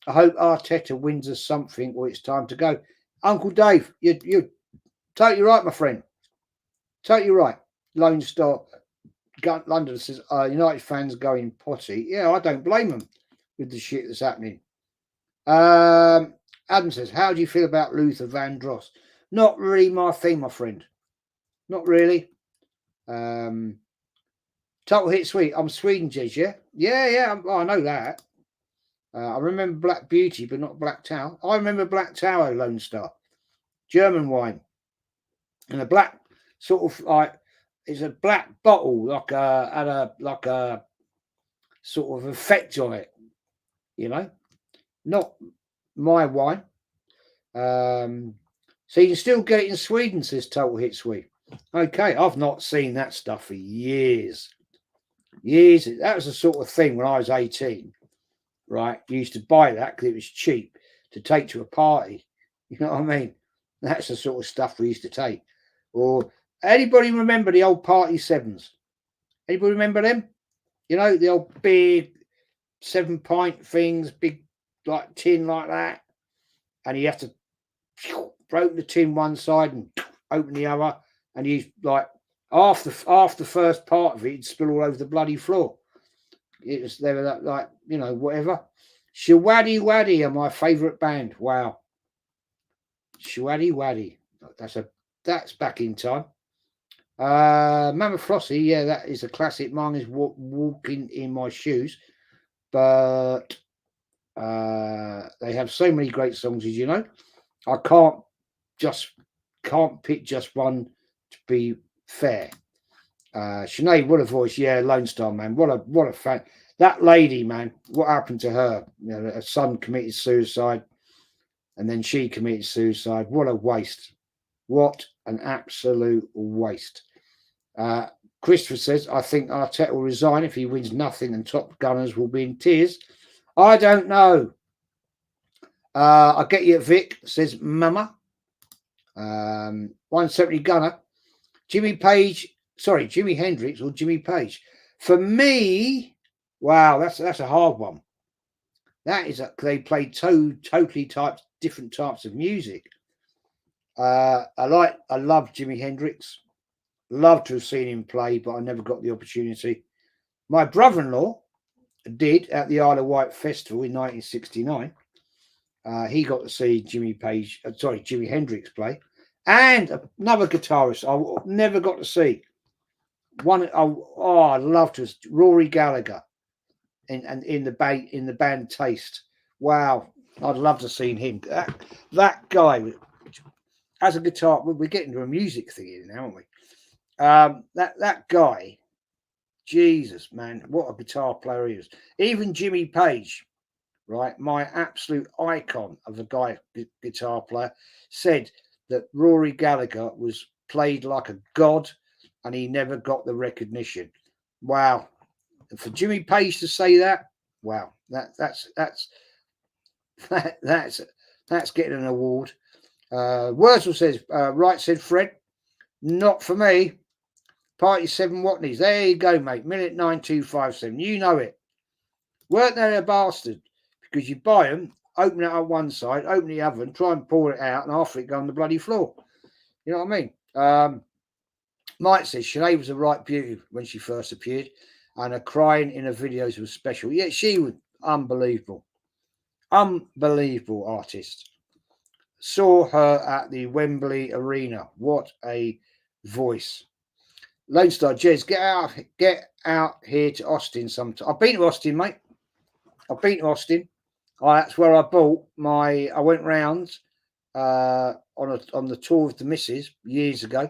I hope Arteta wins us something, or it's time to go. Uncle Dave, you're totally right, my friend. Totally right. Lone Star London says United fans going potty. Yeah, I don't blame them with the shit that's happening. Adam says, how do you feel about Luther Vandross? Not really my thing, my friend. Not really. Total hit sweet. I'm Sweden, Jez, yeah? Yeah, I know that. I remember Black Beauty, but not Black Tower. I remember Black Tower, Lone Star. German wine. And a black sort of like, it's a black bottle, like a sort of effect on it, you know? Not my wine. So you can still get it in Sweden, says Total Hit Sweet. Okay, I've not seen that stuff for years. Years. That was the sort of thing when I was 18, right? You used to buy that because it was cheap to take to a party. You know what I mean? That's the sort of stuff we used to take. Or anybody remember the old Party Sevens? Anybody remember them? You know, the old big 7-pint things, big like tin like that. And you have to open the tin one side and open the other. And you like after the first part of it, it'd spill all over the bloody floor. It was they were like, you know, whatever. Shawaddy Waddy are my favourite band. Wow. Shawaddy Waddy. That's back in time. Mama Flossie, yeah, that is a classic. Mine is walking in my shoes. But they have so many great songs, as you know. I can't pick just one to be fair. Sinead, what a voice. Yeah, Lone Star, man. What a fan. That lady, man, what happened to her? You know, her son committed suicide and then she committed suicide. What a waste. What an absolute waste. Christopher says, I think Arteta will resign if he wins nothing and Top Gunners will be in tears. I don't know. I get you, Vic, says Mama. 170 Gunner. Jimmy Hendrix or Jimmy Page. For me, wow, that's a hard one. That is they played totally different types of music. I love Jimi Hendrix. Love to have seen him play, but I never got the opportunity. My brother-in-law did at the Isle of Wight Festival in 1969. He got to see Jimi Hendrix play, and another guitarist I never got to see. I'd love to. Rory Gallagher, in the band Taste. Wow, I'd love to have seen him. That guy as a guitar. We're getting to a music thing here now, aren't we? That guy, Jesus, man, what a guitar player he is. Even Jimmy Page, right, my absolute icon of a guitar player, said that Rory Gallagher was played like a god and he never got the recognition. Wow. And for Jimmy Page to say that, wow, that's getting an award. Wurzel says, right, said Fred, not for me. Party 7 Watneys. There you go, mate. Minute 9257. You know it. Weren't they a bastard? Because you buy them, open it up one side, open the other, and try and pour it out, and half of it go on the bloody floor. You know what I mean? Mike says Sinead was a right beauty when she first appeared, and her crying in her videos was special. Yeah, she was unbelievable. Unbelievable artist. Saw her at the Wembley Arena. What a voice. Lone Star, Jez, get out here to Austin sometime. I've been to Austin, mate. I've been to Austin. That's where I bought my. I went round on the tour with the missus years ago,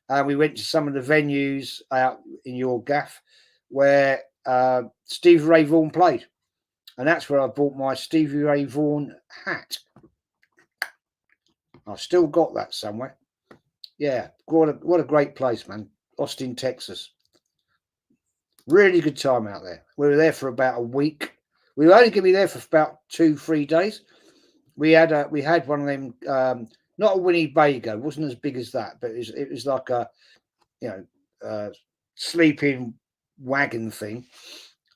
and we went to some of the venues out in your gaff where Stevie Ray Vaughan played, and that's where I bought my Stevie Ray Vaughan hat. I've still got that somewhere. Yeah, what a great place, man. Austin, Texas. Really good time out there. We were there for about a week. We were only going to be there for about 2-3 days. We had one of them, not a Winnebago, it wasn't as big as that, but it was like a, sleeping wagon thing.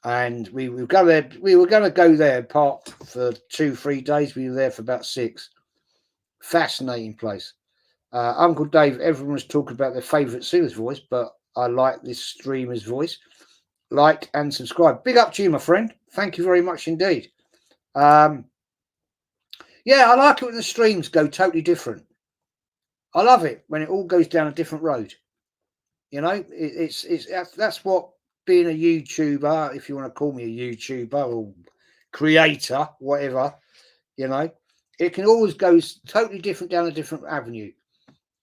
And we were going to go there part for 2-3 days. We were there for about 6. Fascinating place. Uncle Dave, everyone was talking about their favourite singer's voice, but I like this streamer's voice. Like and subscribe. Big up to you, my friend. Thank you very much indeed. Yeah, I like it when the streams go totally different. I love it when it all goes down a different road. You know, that's what being a YouTuber, if you want to call me a YouTuber or creator, whatever, you know, it can always go totally different down a different avenue.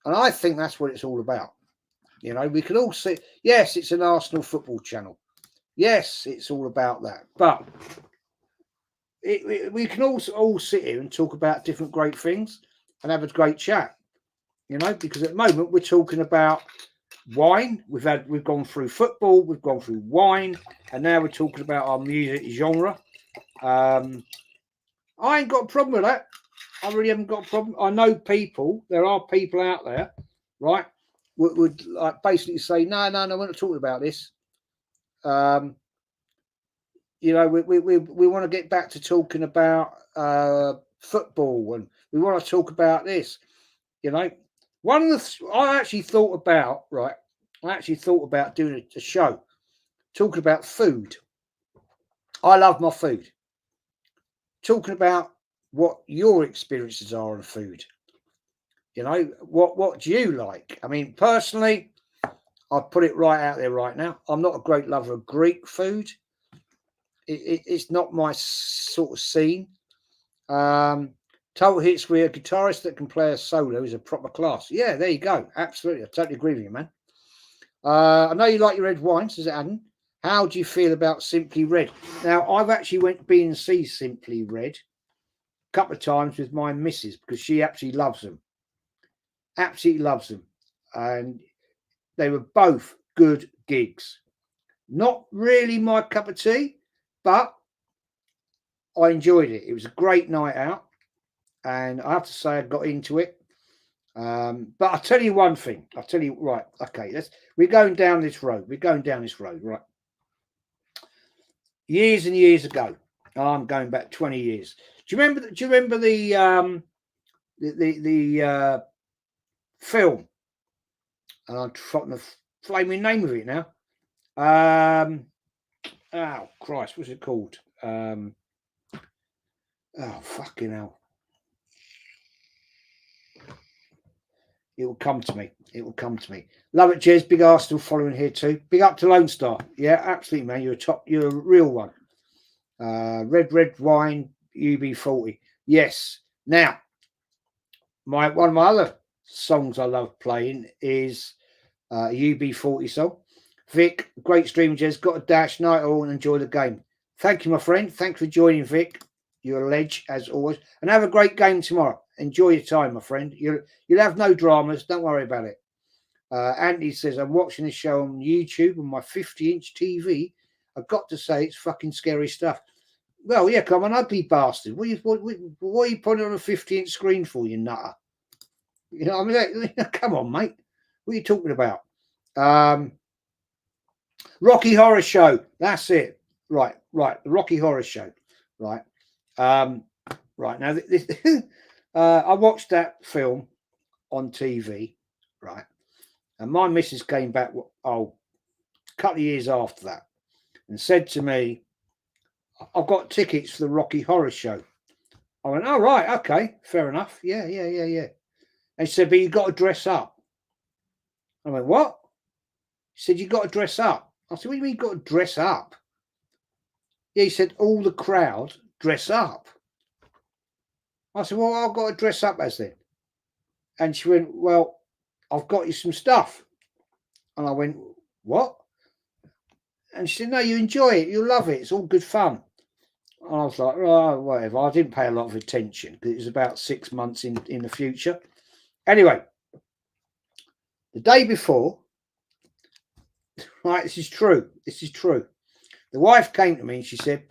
And I think that's what it's all about. You know, we can all see, yes, it's an Arsenal football channel. Yes, it's all about that. But we can also all sit here and talk about different great things and have a great chat. You know, because at the moment we're talking about wine. We've gone through football, we've gone through wine, and now we're talking about our music genre. I ain't got a problem with that. I really haven't got a problem. I know there are people out there, right, would like basically say, no, we're not talking about this. You know, we want to get back to talking about football, and we want to talk about this. You know, one of the I actually thought about doing a show talking about food. I love my food. Talking about what your experiences are on food. You know, what do you like? I mean, personally, I'll put it right out there right now. I'm not a great lover of Greek food. It's not my sort of scene. Total hits where a guitarist that can play a solo is a proper class. Yeah, there you go. Absolutely. I totally agree with you, man. I know you like your red wine, says Adam. How do you feel about Simply Red? Now, I've actually been and see Simply Red a couple of times with my missus because she absolutely loves them. Absolutely loves them. And they were both good gigs. Not really my cup of tea, but I enjoyed it. It was a great night out. And I have to say I got into it. But I'll tell you one thing. Right, okay, we're going down this road. Right? Years and years ago. I'm going back 20 years. Do you remember the film? And I'm forgotten the flaming name of it now. Oh Christ, what's it called? Oh fucking hell. It will come to me. Love it, Jez. Big Arsenal following here too. Big up to Lone Star. Yeah, absolutely, man. You're a real one. Red wine, UB40. Yes. Now, one of my other songs I love playing is a UB40 song. Vic, great stream, Jez. Got a dash, night all, and enjoy the game. Thank you, my friend. Thanks for joining, Vic. You're a ledge as always, and have a great game tomorrow. Enjoy your time, my friend. You'll have no dramas. Don't worry about it. Andy says, I'm watching this show on YouTube on my 50-inch TV. I've got to say, it's fucking scary stuff. Well, yeah, come on, ugly bastard. What are you putting on a 50-inch screen for, you nutter? You know, I mean, come on, mate. What are you talking about? Rocky Horror Show. That's it. Right. The Rocky Horror Show. Right. Right. Now, I watched that film on TV. Right. And my missus came back, a couple of years after that and said to me, I've got tickets for the Rocky Horror Show. I went, oh, right. Okay. Fair enough. Yeah. And she said, but you've got to dress up. I went, what? He said, you got to dress up. I said, what do you mean you got to dress up? Yeah, he said, all the crowd dress up. I said, well, I've got to dress up as then. And she went, well, I've got you some stuff. And I went, what? And she said, no, you enjoy it. You love it. It's all good fun. And I was like, oh, whatever. I didn't pay a lot of attention because it was about 6 months in the future. Anyway, the day before, right, this is true. This is true. The wife came to me and she said,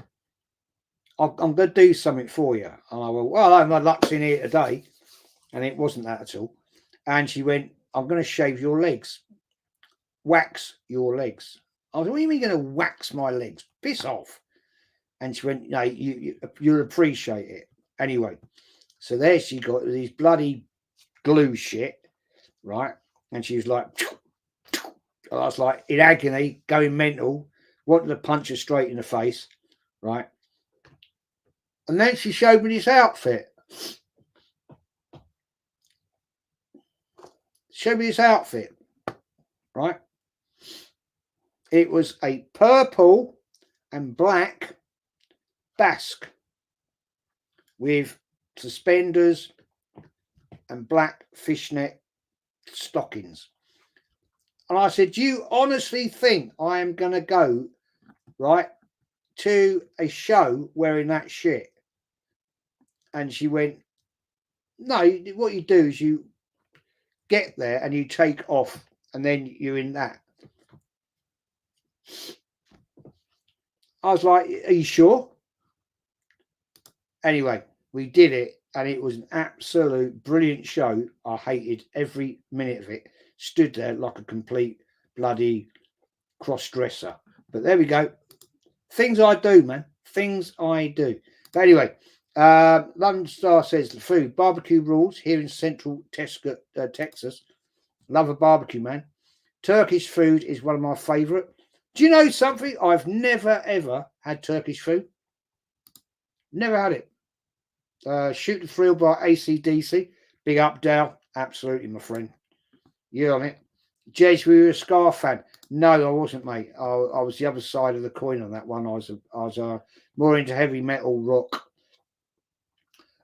I'm going to do something for you. And I went, well, my luck's in here today. And it wasn't that at all. And she went, I'm going to shave your legs. Wax your legs. I was, what do you mean you're going to wax my legs? Piss off. And she went, no, you'll appreciate it. Anyway, so there she got these bloody glue shit, right? And she was like, I was like in agony, going mental, wanting to punch her straight in the face, right? And then she showed me this outfit. Showed me this outfit, right? It was a purple and black basque with suspenders and black fishnet stockings. And I said, do you honestly think I am going to go, right, to a show wearing that shit? And she went, no, what you do is you get there and you take off and then you're in that. I was like, are you sure? Anyway, we did it and it was an absolute brilliant show. I hated every minute of it. Stood there like a complete bloody cross-dresser. But there we go. Things I do, man. Things I do. But anyway, London Star says the food, barbecue rules here in central Texas. Love a barbecue, man. Turkish food is one of my favourite. Do you know something? I've never, ever had Turkish food. Never had it. Shoot the Thrill by AC/DC. Big up, Dal. Absolutely, my friend. You're on it. Jez, were you a Scar fan? No, I wasn't, mate. I was the other side of the coin on that one. I was more into heavy metal rock.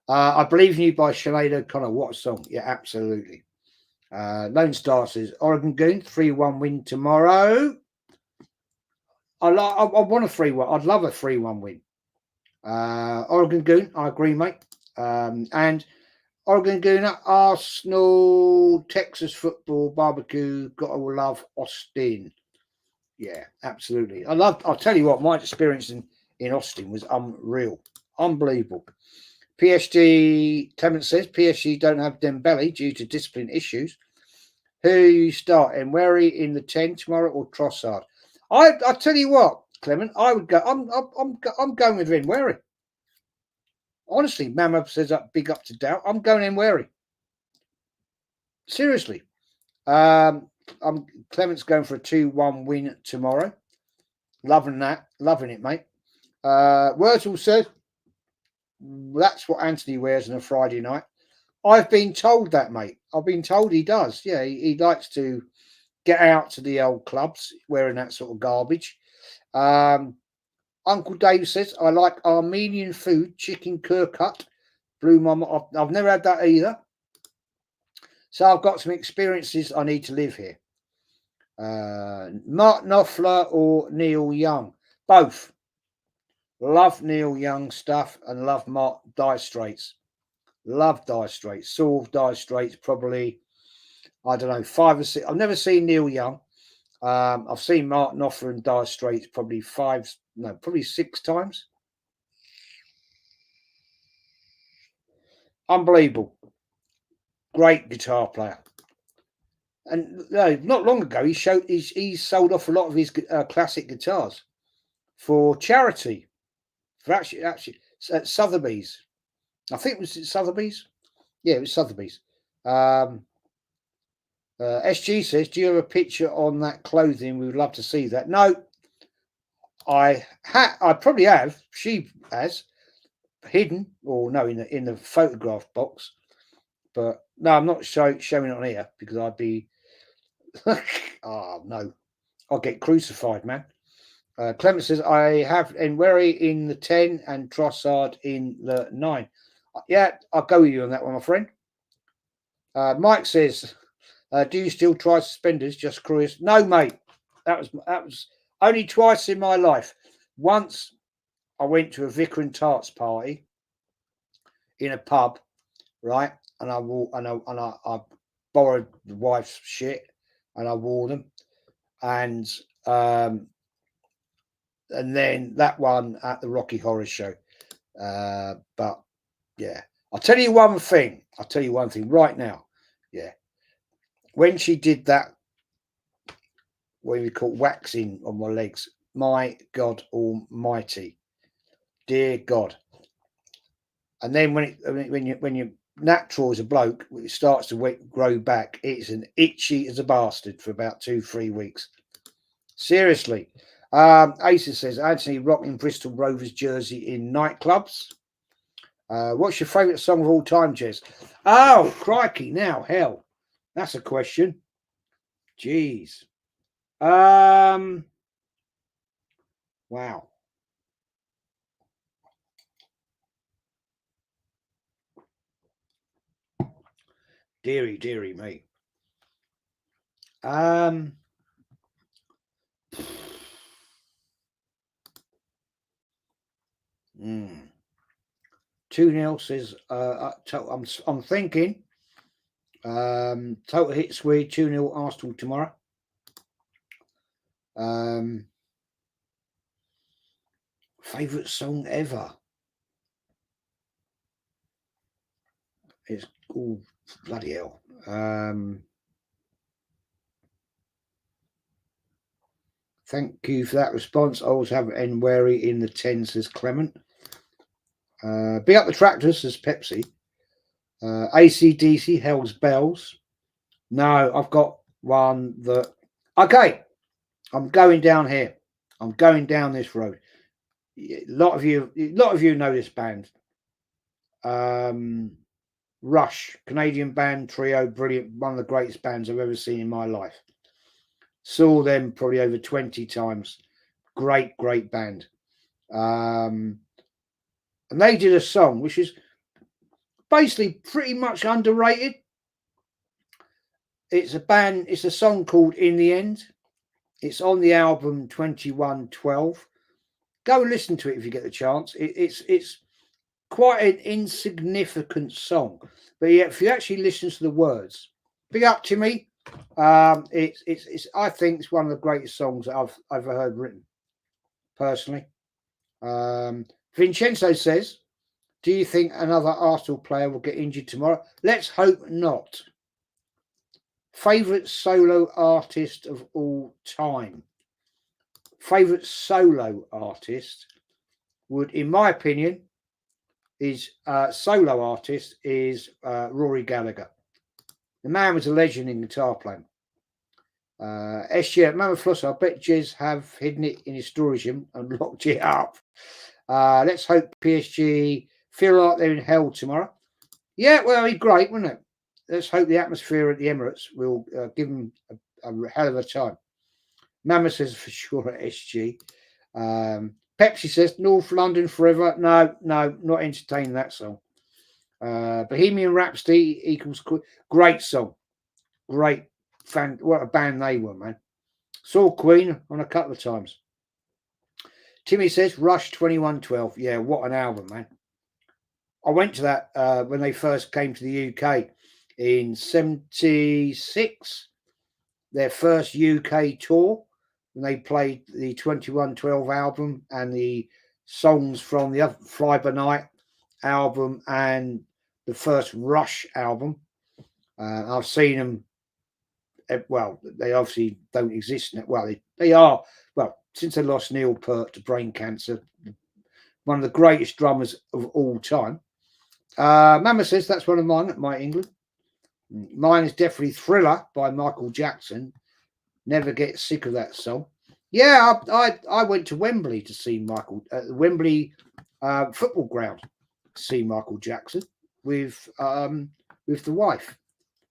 I Believe in You by Sinead O'Connor. What a song. Yeah, absolutely. Lone Star says, Oregon Goon, 3-1 win tomorrow. I want a 3-1. I'd love a 3-1 win. Oregon Goon, I agree, mate. And Oregon Goon, Arsenal, Texas football, barbecue, gotta love Austin. Yeah, absolutely. I'll tell you what, my experience in Austin was unreal. Unbelievable. PSG, Clement says, PSG don't have Dembele due to discipline issues. Who you starting? Wary in the 10 tomorrow or Trossard? I tell you what, Clement, I would go. I'm going with Vin Wary. Honestly, Mama says big up to Doubt. I'm going in Wary. Seriously. Clement's going for a 2-1 win tomorrow. Loving that. Loving it, mate. Wurzel says that's what Anthony wears on a Friday night. I've been told that, mate. I've been told he does. Yeah, he likes to get out to the old clubs wearing that sort of garbage. Uncle Dave says, I like Armenian food, chicken kirkut. Blue Mama. I've never had that either. So I've got some experiences I need to live here. Mark Knopfler or Neil Young? Both. Love Neil Young stuff and love Mark Dire Straits. Love Dire Straits. Saw Dire Straits probably, I don't know, 5 or 6. I've never seen Neil Young. I've seen Mark Knopfler and Dire Straits probably 6 times. Unbelievable. Great guitar player. And not long ago, he sold off a lot of his classic guitars for charity. For actually at Sotheby's. I think it was Sotheby's. Yeah, it was Sotheby's. SG says, do you have a picture on that clothing? We would love to see that. No, I probably have. She has hidden, or no, in the photograph box. But no, I'm not showing it on here because I'd be. Oh no, I'll get crucified, man. Clement says, I have Enweri in the 10 and Trossard in the 9. Yeah, I'll go with you on that one, my friend. Mike says, do you still try suspenders? Just curious. No, mate. That was only twice in my life. Once I went to a Vicar and Tarts party in a pub, right? And I borrowed the wife's shit and I wore them. And then that one at the Rocky Horror Show. But yeah, I'll tell you one thing right now. Yeah. When she did that, what we call waxing on my legs, my God Almighty, dear God. And then when you natural as a bloke, it starts to grow back. It's an itchy as a bastard for about 2-3 weeks. Seriously. Aces says Anthony rocking Bristol Rovers jersey in nightclubs. What's your favourite song of all time, Jez? Oh, crikey! Now, hell, that's a question. Jeez. Wow. Deary me. Mm. 2-0 says I'm thinking total hit Swede 2-0 Arsenal tomorrow. Favorite song ever? It's bloody hell. Thank you for that response. I always have Enweri in the 10, says Clement. Be up the tractors, says Pepsi. AC/DC, Hell's Bells. No, I've got one that. Okay, I'm going down here. I'm going down this road. A lot of you know this band. Rush, Canadian band, trio, brilliant. One of the greatest bands I've ever seen in my life. Saw them probably over 20 times. Great band. And they did a song which is basically pretty much underrated. It's a song called In the End. It's on the album 2112. Go and listen to it if you get the chance. It's quite an insignificant song, but yeah, if you actually listen to the words, big up to me. It's I think it's one of the greatest songs that I've ever heard written, personally. Vincenzo says, do you think another Arsenal player will get injured tomorrow? Let's hope not. Favorite solo artist of all time? Favorite solo artist would, in my opinion, is solo artist is Rory Gallagher. The man was a legend in guitar playing. SG, Mama Floss, I bet Jez have hidden it in his storage room and locked it up. Let's hope PSG feel like they're in hell tomorrow. Yeah, well, it'd be great, wouldn't it? Let's hope the atmosphere at the Emirates will give them a hell of a time. Mama says for sure at SG. Pepsi says North London forever. No, not entertaining that song. Bohemian Rhapsody equals great song. Great fan. What a band they were, man. Saw Queen on a couple of times. Timmy says Rush 2112. Yeah, what an album, man. I went to that when they first came to the UK in 76. Their first UK tour. And they played the 2112 album and the songs from the other Fly By Night album and the first Rush album. I've seen them. Well, they obviously don't exist now. Well, they are. Well, since they lost Neil Peart to brain cancer, one of the greatest drummers of all time. Mama says that's one of mine at My England. Mine is definitely Thriller by Michael Jackson. Never get sick of that song. Yeah, I went to Wembley to see Michael at the Wembley football ground to see Michael Jackson with the wife.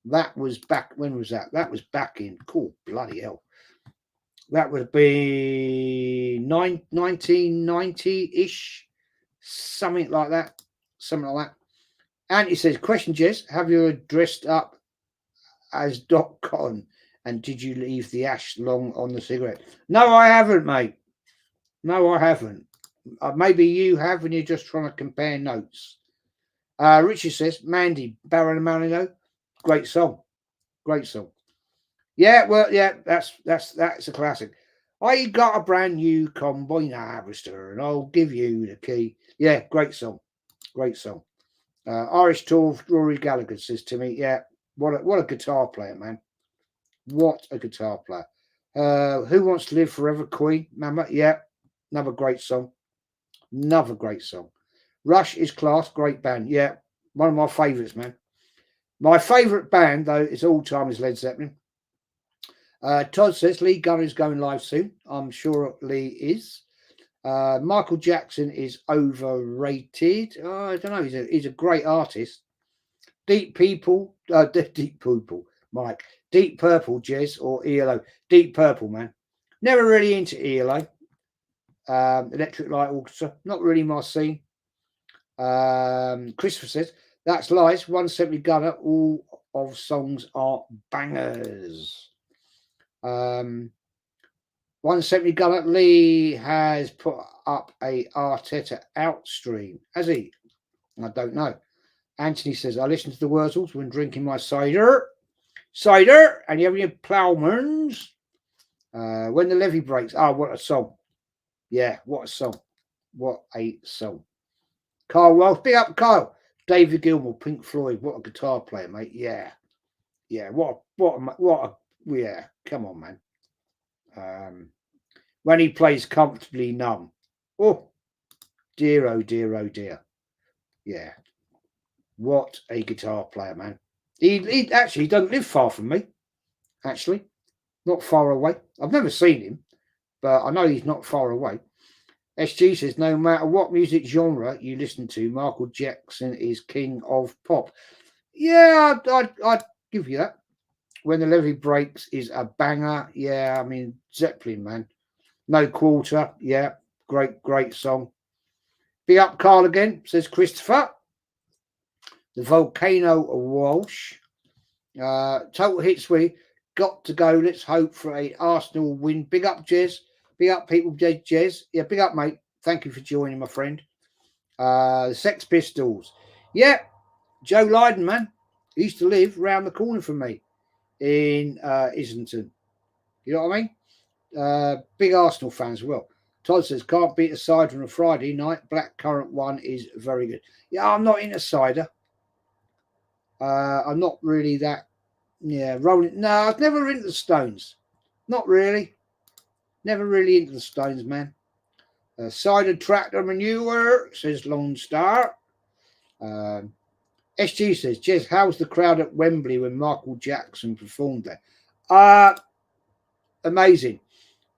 That was back. When was that? That was back in bloody hell. That would be 1990-ish, something like that. Something like that. And he says, question, Jess, have you dressed up as Doc Cotton? And did you leave the ash long on the cigarette? No, I haven't, mate. No, I haven't. Maybe you have when you're just trying to compare notes. Richard says, Mandy, Baron Marino, great song. Great song. Yeah, well, yeah, that's a classic. I got a brand new combine harvester and I'll give you the key. Yeah, great song. Great song. Irish Tour, Rory Gallagher says to me, yeah, what a guitar player, man. What a guitar player. Who Wants to Live Forever, Queen, Mama? Yeah, another great song. Another great song. Rush is class, great band. Yeah, one of my favourites, man. My favourite band, though, is all time is Led Zeppelin. Todd says Lee Gunner is going live soon. I'm sure Lee is. Michael Jackson is overrated. I don't know. He's a great artist. Deep People, Mike. Deep Purple, Jez, or ELO. Deep Purple, man. Never really into ELO. Electric Light Orchestra, not really my scene. Christopher says, that's lies. 170 Gunner, all of songs are bangers. 170 Gunner, Lee has put up a Arteta out stream. Has he? I don't know. Anthony says, I listen to the Wurzels when drinking my cider. Cider, and you have your Plowmans. When the levee breaks. Oh, what a song. Yeah, what a song. What a song. Kyle Wells, big up Kyle. David Gilmour, Pink Floyd, what a guitar player, mate. Yeah. Yeah, yeah, come on, man. When he plays Comfortably Numb. Oh, dear, oh dear, oh dear. Yeah. What a guitar player, man. He actually doesn't live far from me. Actually. Not far away. I've never seen him, but I know he's not far away. SG says, no matter what music genre you listen to, Michael Jackson is king of pop. Yeah, I'd give you that. When the Levee Breaks is a banger. Yeah, I mean, Zeppelin, man. No Quarter. Yeah, great song. Big up Carl again, says Christopher. The Volcano of Walsh. Total hits we got to go. Let's hope for a Arsenal win. Big up, Jez. Big up, people, Jez. Yeah, big up, mate. Thank you for joining, my friend. The Sex Pistols. Yeah, Joe Lydon, man. He used to live round the corner from me in Islington. You know what I mean? Big Arsenal fan as well. Todd says, can't beat a cider on a Friday night. Blackcurrant one is very good. Yeah, I'm not into cider. I'm not really that. Yeah, rolling. No, I've never into the Stones. Not really. Never really into the Stones, man. Cider tractor manure, says Lone Star. SG says, Jez, how's the crowd at Wembley when Michael Jackson performed there? Amazing.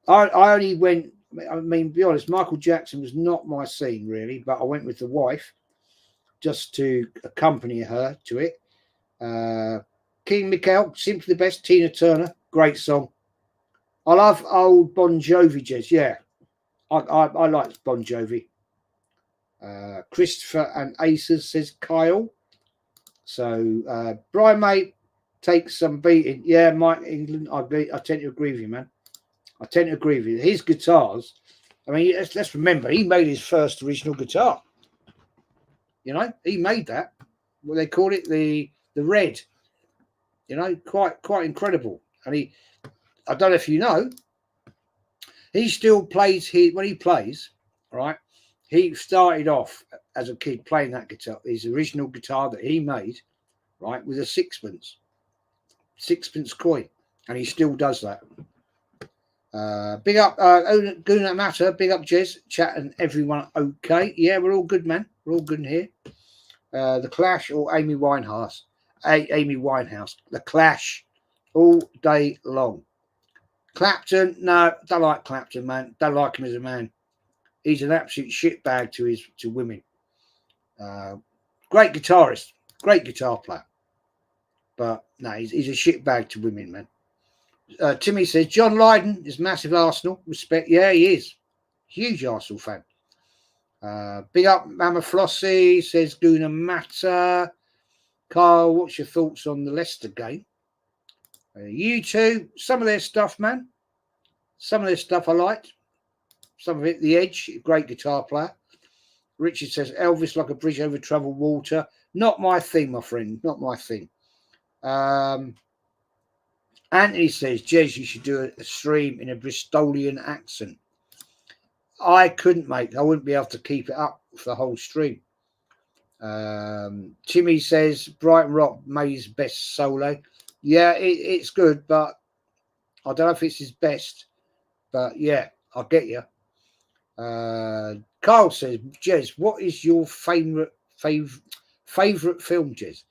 I only went, I mean, be honest, Michael Jackson was not my scene, really, but I went with the wife just to accompany her to it. King Michael, Simply the Best, Tina Turner, great song. I love old Bon Jovi, Jez. Yeah, I like Bon Jovi. Christopher and Aces, says Kyle. So Brian May takes some beating. Yeah, Mike England, I tend to agree with you, man. I tend to agree with you. His guitars, I mean, let's remember, he made his first original guitar. You know, he made that. What they call it, the Red. You know, quite incredible. And I don't know if you know, he still plays when he plays, right? He started off as a kid playing that guitar, his original guitar that he made, right, with a sixpence coin, and he still does that. Big up, Guna Matter, big up, Jez, chat and everyone. Okay, yeah, we're all good, man. We're all good in here. The Clash or Amy Winehouse? Amy Winehouse. The Clash, all day long. Clapton, no, don't like Clapton, man. Don't like him as a man. He's an absolute shitbag to women. Great guitarist, great guitar player, but no, he's a shitbag to women, man. Timmy says John Lydon is massive Arsenal. Respect. Yeah, he is. Huge Arsenal fan. Big up Mama Flossie, says Guna Matter. Carl, what's your thoughts on the Leicester game? You two, some of their stuff, man. Some of their stuff I liked. Some of it, The Edge, great guitar player. Richard says Elvis like a bridge over troubled water. Not my thing, my friend. Not my thing. Anthony says, Jez, you should do a stream in a Bristolian accent. I couldn't, mate. I wouldn't be able to keep it up for the whole stream. Timmy says Brighton Rock May's best solo. Yeah, it's good, but I don't know if it's his best. But yeah, I'll get you. Carl says, Jez, what is your favourite film, Jez?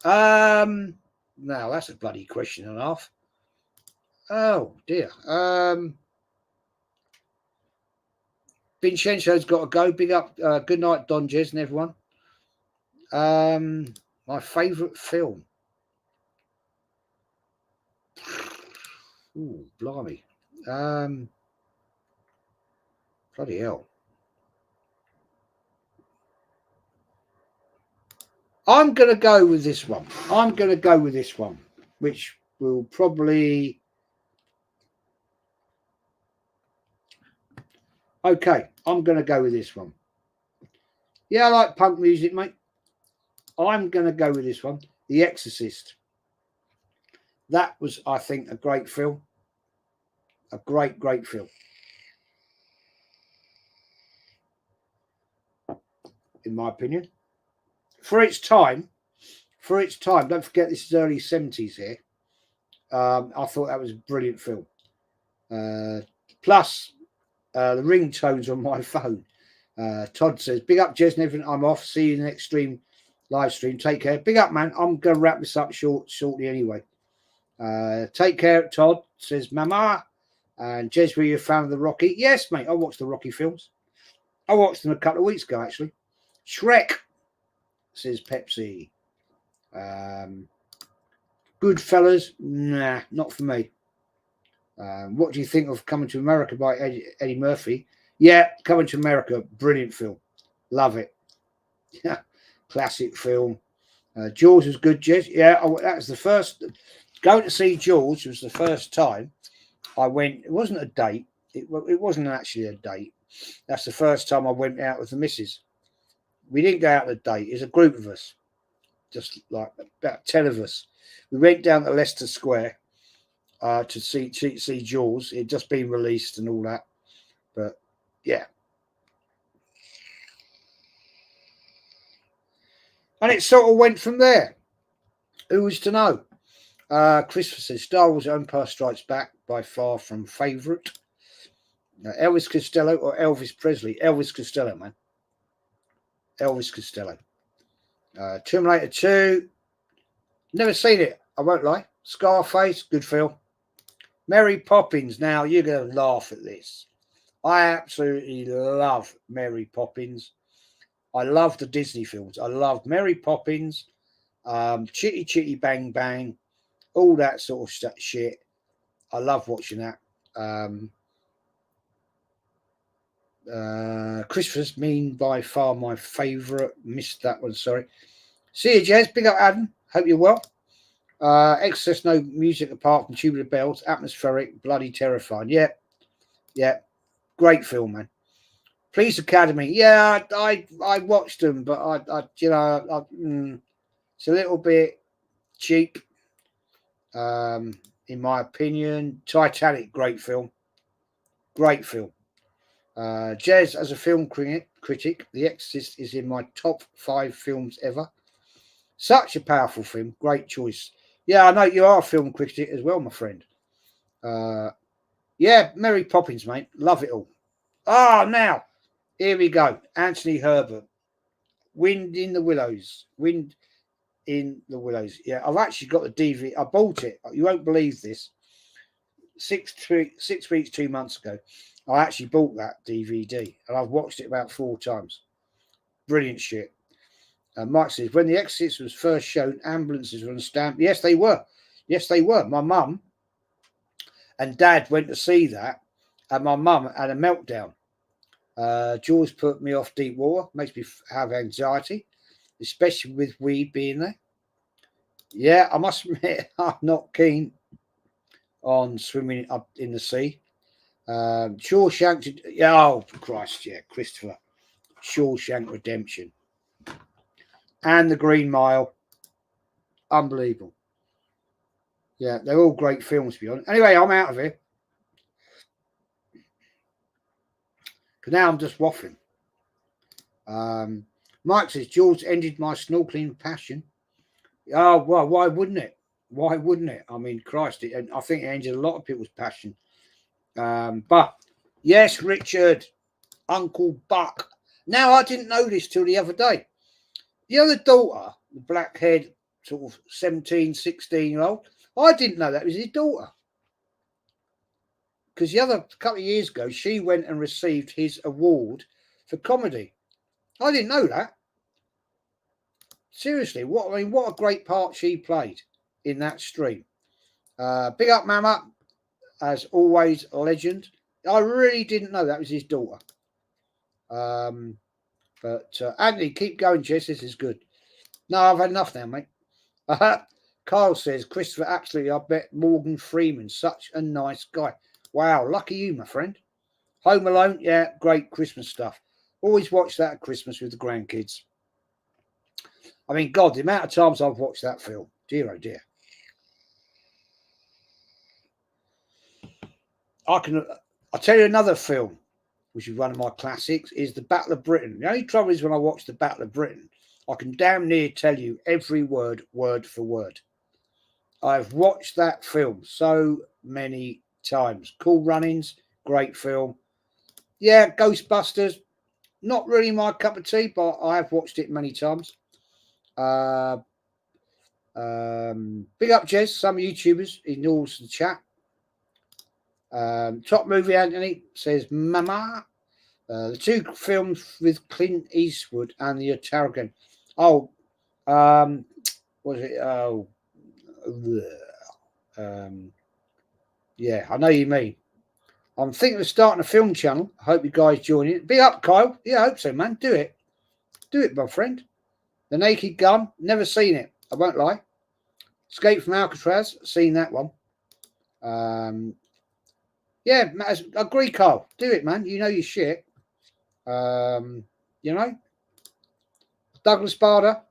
Now that's a bloody question and a half. Oh dear. Vincenzo's got to go. Big up. Good night, Don Jez and everyone. My favourite film. Ooh, blimey. Bloody hell. I'm going to go with this one. Which will probably... Okay, I'm going to go with this one. Yeah, I like punk music, mate. I'm going to go with this one. The Exorcist. That was, I think, a great film. A great, great film. In my opinion. For its time, don't forget this is early 70s here. I thought that was a brilliant film. Plus, the ringtones on my phone. Todd says, big up, Jez, and everything. I'm off. See you in the next live stream. Take care. Big up, man. I'm going to wrap this up shortly anyway. Take care, Todd, says Mama. And Jez, were you a fan of the Rocky? Yes, mate. I watched the Rocky films. I watched them a couple of weeks ago, actually. Shrek, says Pepsi. Goodfellas? Nah, not for me. What do you think of Coming to America by Eddie Murphy? Yeah, Coming to America, brilliant film. Love it. Classic film. Jaws was good, Jez. Yeah, that was the first. Going to see Jaws was the first time I went. It wasn't a date. It wasn't actually a date. That's the first time I went out with the missus. We didn't go out on a date. It was a group of us. Just like about 10 of us. We went down to Leicester Square to see Jaws. It had just been released and all that. But yeah. And it sort of went from there. Who was to know? Christopher says Star Wars Empire Strikes Back by far from favourite. Elvis Costello or Elvis Presley? Elvis Costello, man. Elvis Costello. Terminator 2. Never seen it. I won't lie. Scarface, good film. Mary Poppins. Now, you're going to laugh at this. I absolutely love Mary Poppins. I love the Disney films. I love Mary Poppins, Chitty Chitty Bang Bang, all that sort of shit. I love watching that. Christopher's Mean by far my favourite. Missed that one, sorry. See you, Jez. Big up, Adam. Hope you're well. Excess no music apart from Tubular Bells. Atmospheric, bloody terrifying. Yeah. Great film, man. Police Academy. Yeah, I watched them, but it's a little bit cheap, in my opinion. Titanic, great film. Great film. Jez, as a film critic, The Exorcist is in my top 5 films ever. Such a powerful film. Great choice. Yeah, I know you are a film critic as well, my friend. Yeah, Mary Poppins, mate. Love it all. Now, here we go. Anthony Herbert. Wind in the Willows. Wind in the Willows. Yeah, I've actually got the DVD. I bought it. You won't believe this. 6 weeks, 2 months ago, I actually bought that DVD and I've watched it about 4 times. Brilliant shit. Mike says, when The Exorcist was first shown, ambulances were on stamp. Yes, they were. My mum and Dad went to see that, and my mum had a meltdown. George put me off deep water, makes me have anxiety, especially with weed being there. Yeah, I must admit, I'm not keen on swimming up in the sea. Shawshank, yeah, oh Christ, yeah, Christopher, Shawshank Redemption, and The Green Mile, unbelievable. Yeah, they're all great films, to be honest. Anyway, I'm out of here because now I'm just waffling. Mike says George ended my snorkeling passion. Oh well, why wouldn't it? Why wouldn't it? I mean, Christ, I think it ended a lot of people's passion. But yes, Richard, Uncle Buck. Now I didn't know this till the other day. The other daughter, the black haired sort of 17, 16-year-old, I didn't know that was his daughter. Because the other couple of years ago, she went and received his award for comedy. I didn't know that. Seriously, what a great part she played in that stream. Big up, Mama, as always, a legend. I really didn't know that was his daughter. But Anthony, keep going, Jess. This is good. No, I've had enough now, mate. Kyle says, Christopher, absolutely, I bet Morgan Freeman, such a nice guy. Wow, lucky you, my friend. Home Alone, yeah, great Christmas stuff. Always watch that at Christmas with the grandkids. I mean, God, the amount of times I've watched that film, dear oh dear. I'll tell you another film, which is one of my classics, is The Battle of Britain. The only trouble is when I watch The Battle of Britain, I can damn near tell you every word for word. I've watched that film so many times. Cool Runnings, great film. Yeah, Ghostbusters, not really my cup of tea, but I have watched it many times. Big up, Jez, some YouTubers ignores the chat. Top movie, Anthony says, Mama. The two films with Clint Eastwood and the Tarragon. Oh, was it? Oh, yeah, I know you mean. I'm thinking of starting a film channel. I hope you guys join it. Big up, Kyle. Yeah, I hope so, man. Do it. Do it, my friend. The Naked Gun. Never seen it. I won't lie. Escape from Alcatraz. Seen that one. Yeah, I agree, Kyle. Do it, man. You know your shit. You know. Douglas Bader.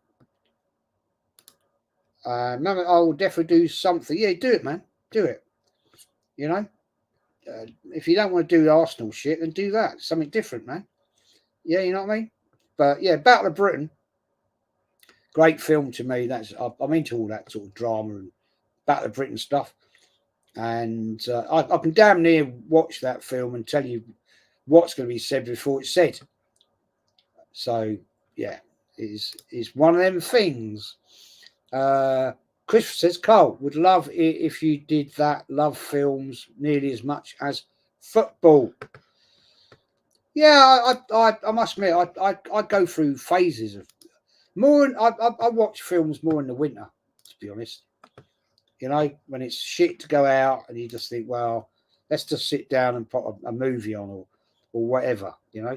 Remember, I will definitely do something. Yeah, do it, man. Do it. You know. If you don't want to do the Arsenal shit, then do that. Something different, man. Yeah, you know what I mean? But yeah, Battle of Britain, great film to me. I'm into all that sort of drama and Battle of Britain stuff. And I can damn near watch that film and tell you what's going to be said before it's said. So yeah, it's one of them things. Chris says, Carl, would love it if you did that. Love films nearly as much as football. Yeah, I must admit, I go through phases of more. I watch films more in the winter, to be honest. You know, when it's shit to go out, and you just think, well, let's just sit down and put a movie on or whatever. You know,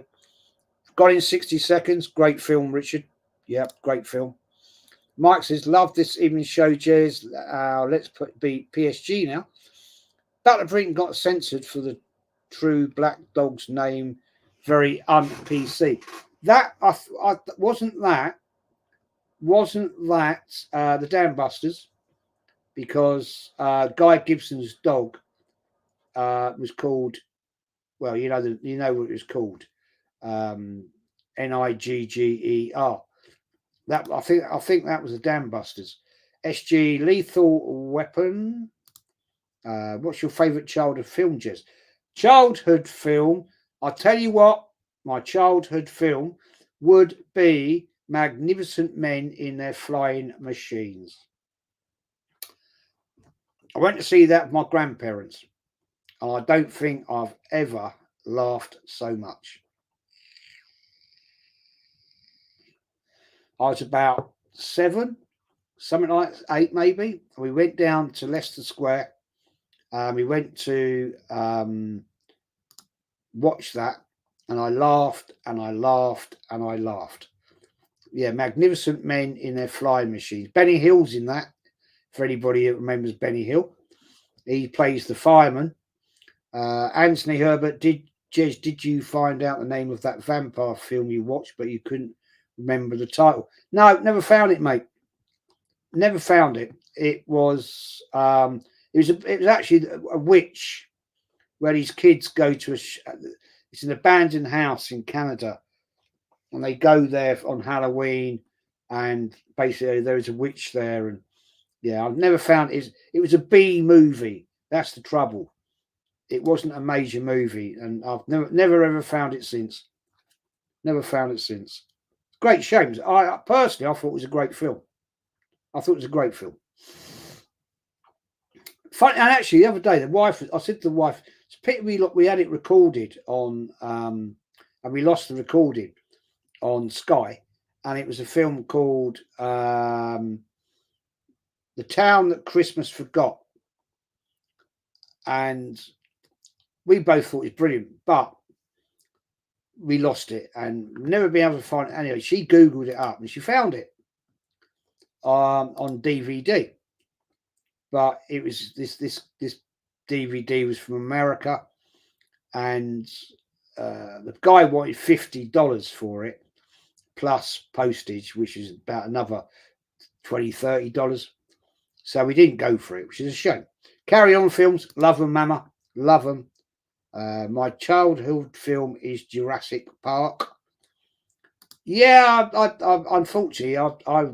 Got in 60 Seconds, great film, Richard. Yeah, great film. Mike says, love this evening show, Jez. Let's beat PSG now. Battle of Britain got censored for the true Black Dog's name, very un-PC. That wasn't that the Dam Busters, because Guy Gibson's dog was called, well, you know what it was called, Nigger. That I think that was the Dam Busters. SG Lethal Weapon. What's your favourite childhood film, Jez? Childhood film. I tell you what, my childhood film would be Magnificent Men in Their Flying Machines. I went to see that with my grandparents, and I don't think I've ever laughed so much. I was about 7, something like 8 maybe. We went down to Leicester Square, We went to watch that, and I laughed and I laughed and I laughed. Yeah, magnificent men in their flying machines. Benny Hill's in that. For anybody that remembers Benny Hill, he plays the fireman. Anthony Herbert, did you find out the name of that vampire film you watched, but you couldn't remember the title? No, never found it, mate. Never found it. It was actually a witch where these kids go to it's an abandoned house in Canada, and they go there on Halloween, and basically there is a witch there, and yeah, I've never found it. It was a B movie. That's the trouble. It wasn't a major movie, and I've never ever found it since. Never found it since. Great shame. I personally, I thought it was a great film. I thought it was a great film. Funny, and actually, the other day, I said to the wife, "It's a pity we had it recorded on, and we lost the recording on Sky, and it was a film called The Town That Christmas Forgot," and we both thought it was brilliant, but we lost it and never been able to find it. Anyway, she Googled it up and she found it on DVD. But it was this DVD was from America, and the guy wanted $50 for it, plus postage, which is about another $20-30. So we didn't go for it, which is a shame. Carry On films, love them, Mama, love them. My childhood film is Jurassic Park. Yeah, I unfortunately, I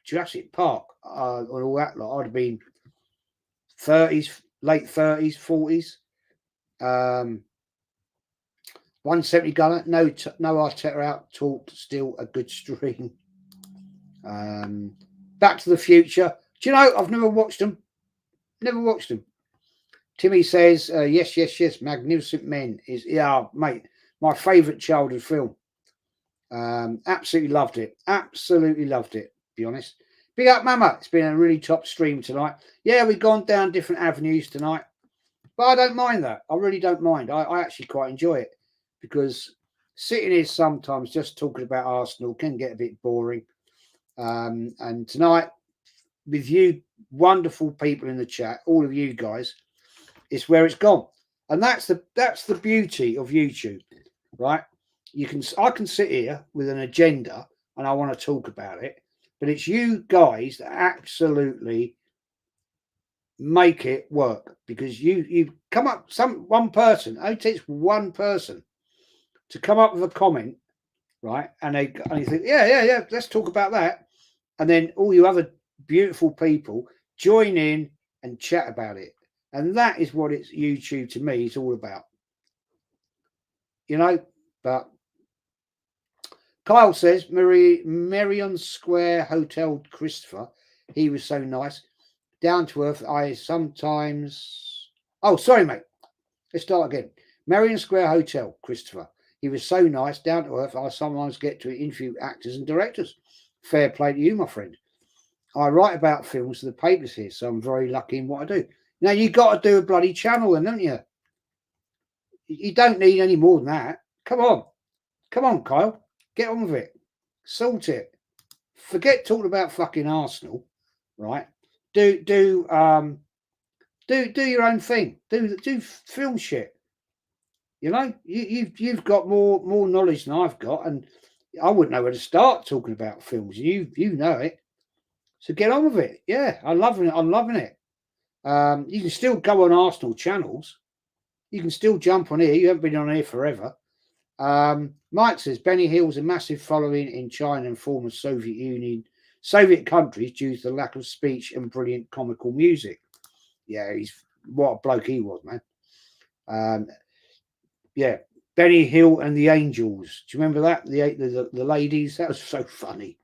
Jurassic Park and all that lot. I'd have been 30s, late 30s, 40s. 170 gunner, no Arteta out, talked, still a good stream. Back to the Future. Do you know, I've never watched them. Never watched them. Timmy says, yes, Magnificent Men is, yeah, mate, my favourite childhood film. Absolutely loved it. Absolutely loved it, to be honest. Big up, Mama. It's been a really top stream tonight. Yeah, we've gone down different avenues tonight, but I don't mind that. I really don't mind. I actually quite enjoy it, because sitting here sometimes just talking about Arsenal can get a bit boring. And tonight, with you wonderful people in the chat, all of you guys, it's where it's gone. And that's the beauty of YouTube, right? I can sit here with an agenda and I want to talk about it, but it's you guys that absolutely make it work, because you come up, one person, it takes one person to come up with a comment, right? And you think, yeah, let's talk about that. And then all you other beautiful people join in and chat about it. And that is what it's YouTube to me is all about. You know, but Kyle says, Merrion Square Hotel Christopher, he was so nice. Down to earth, I sometimes... Oh, sorry, mate. Let's start again. Merrion Square Hotel Christopher, he was so nice. Down to earth, I sometimes get to interview actors and directors. Fair play to you, my friend. I write about films for the papers here, so I'm very lucky in what I do. Now, you got to do a bloody channel then, don't you? You don't need any more than that. Come on, Kyle. Get on with it. Sort it. Forget talking about fucking Arsenal, right? Do your own thing. Do film shit. You know, you've got more knowledge than I've got, and I wouldn't know where to start talking about films. You know it. So get on with it. Yeah, I'm loving it. You can still go on Arsenal channels. You can still jump on here. You haven't been on here forever. Mike says Benny Hill's a massive following in China and former Soviet countries due to the lack of speech and brilliant comical music. Yeah, what a bloke he was, man. Yeah, Benny Hill and the Angels. Do you remember that? The ladies. That was so funny.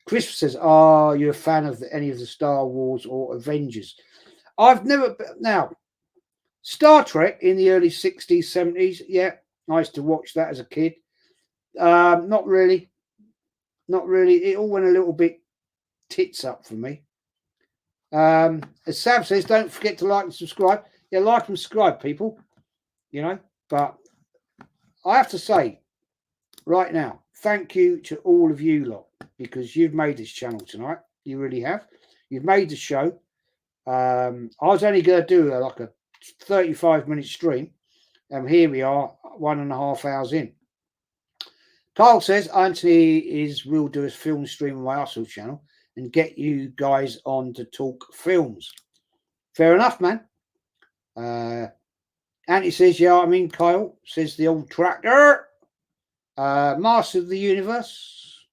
Chris says, "Are you a fan of any of the Star Wars or Avengers?" I've never. Now, Star Trek in the early 60s, 70s. Yeah, I used to watch that as a kid. Not really. It all went a little bit tits up for me. As Sam says, don't forget to like and subscribe. Yeah, like and subscribe, people. You know, but I have to say, right now, thank you to all of you lot because you've made this channel tonight. You really have. You've made the show. I was only going to do like a 35-minute stream, and here we are, 1.5 hours in. Carl says Anthony will do a film stream on my Arsenal channel and get you guys on to talk films. Fair enough, man. Anthony says, yeah, I mean, Kyle says the old tractor. Master of the Universe.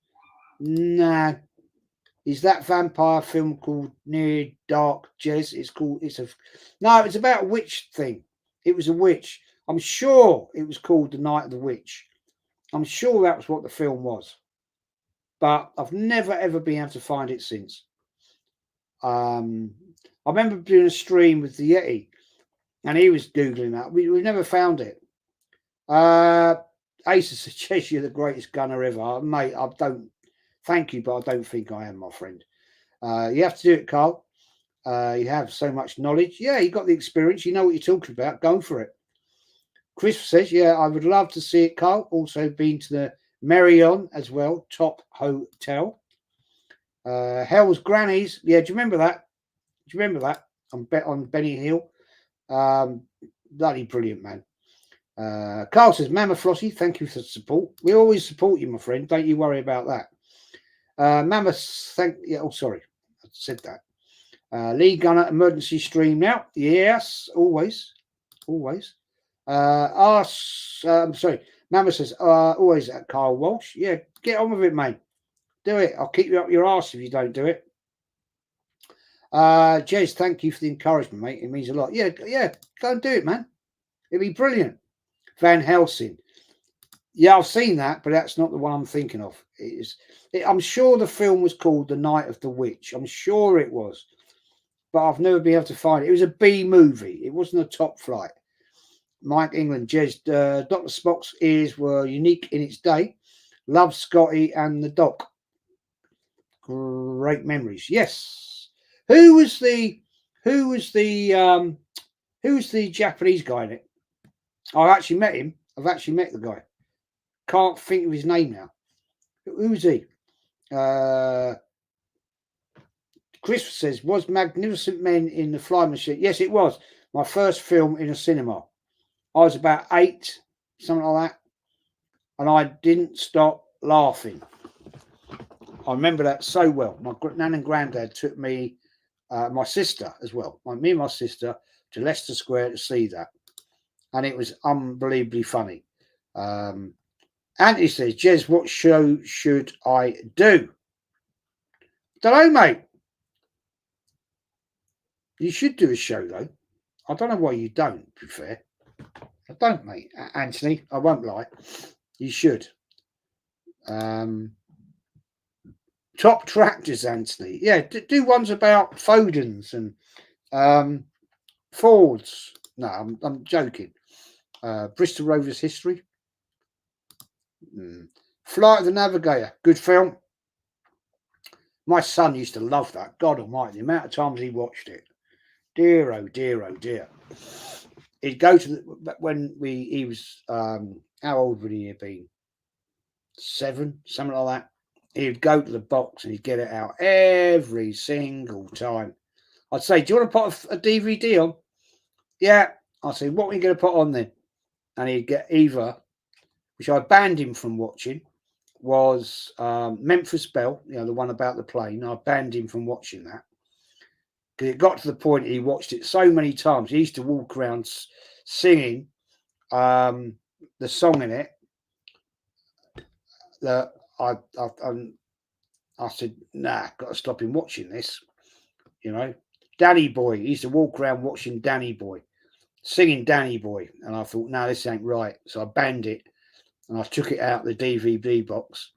Nah. Is that vampire film called Near Dark Jez? No, it's about a witch thing. It was a witch. I'm sure it was called The Night of the Witch. I'm sure that was what the film was. But I've never ever been able to find it since. I remember doing a stream with the Yeti and he was Googling that. We've never found it. Ace suggests you're the greatest gunner ever. Mate, I don't thank you, but I don't think I am, my friend. You have to do it, Carl. You have so much knowledge. Yeah, you got the experience. You know what you're talking about. Go for it. Chris says, yeah, I would love to see it, Carl. Also been to the Marion as well, top hotel. Hell's Grannies. Yeah, do you remember that? Do you remember that? On Benny Hill. Bloody brilliant, man. Carl says, Mama Flossie, thank you for the support. We always support you, my friend. Don't you worry about that. Mama, sorry, I said that. Lee Gunner, emergency stream now. Yes, always. I'm sorry. Mama says, always at Carl Walsh. Yeah, get on with it, mate. Do it. I'll keep you up your arse if you don't do it. Jez, thank you for the encouragement, mate. It means a lot. Yeah, go and do it, man. It'd be brilliant. Van Helsing. Yeah, I've seen that, but that's not the one I'm thinking of. I'm sure the film was called The Night of the Witch. I'm sure it was, but I've never been able to find it. It was a B movie. It wasn't a top flight. Mike England, Jez, Dr. Spock's ears were unique in its day. Love Scotty and the Doc. Great memories. Yes. Who was the Japanese guy in it? I actually met him. I've actually met the guy. Can't think of his name now. Who was he? Chris says, was Magnificent Men in the Fly Machine? Yes, it was. My first film in a cinema. I was about 8, something like that. And I didn't stop laughing. I remember that so well. My nan and granddad took me, my sister as well, me and my sister, to Leicester Square to see that. And it was unbelievably funny. Anthony says, Jez, what show should I do? Don't know, mate. You should do a show, though. I don't know why you don't, to be fair. I don't, mate. Anthony, I won't lie. You should. Top tractors, Anthony. Yeah, do ones about Fodens and Fords. No, I'm joking. Bristol Rovers history. Flight of the Navigator. Good film. My son used to love that. God almighty, the amount of times he watched it. Dear, oh dear, oh dear. He'd go to he was, how old would he have been? 7, something like that. He'd go to the box and he'd get it out every single time. I'd say, do you want to put a DVD on? Yeah. I'd say, what are you going to put on then? And he'd get either, which I banned him from watching, was Memphis Belle, the one about the plane. I banned him from watching that. Because it got to the point he watched it so many times. He used to walk around singing the song in it. That I said, nah, got to stop him watching this. Danny Boy. He used to walk around watching Danny Boy, singing Danny Boy. And I thought, no, this ain't right. So I banned it and I took it out of the DVD box.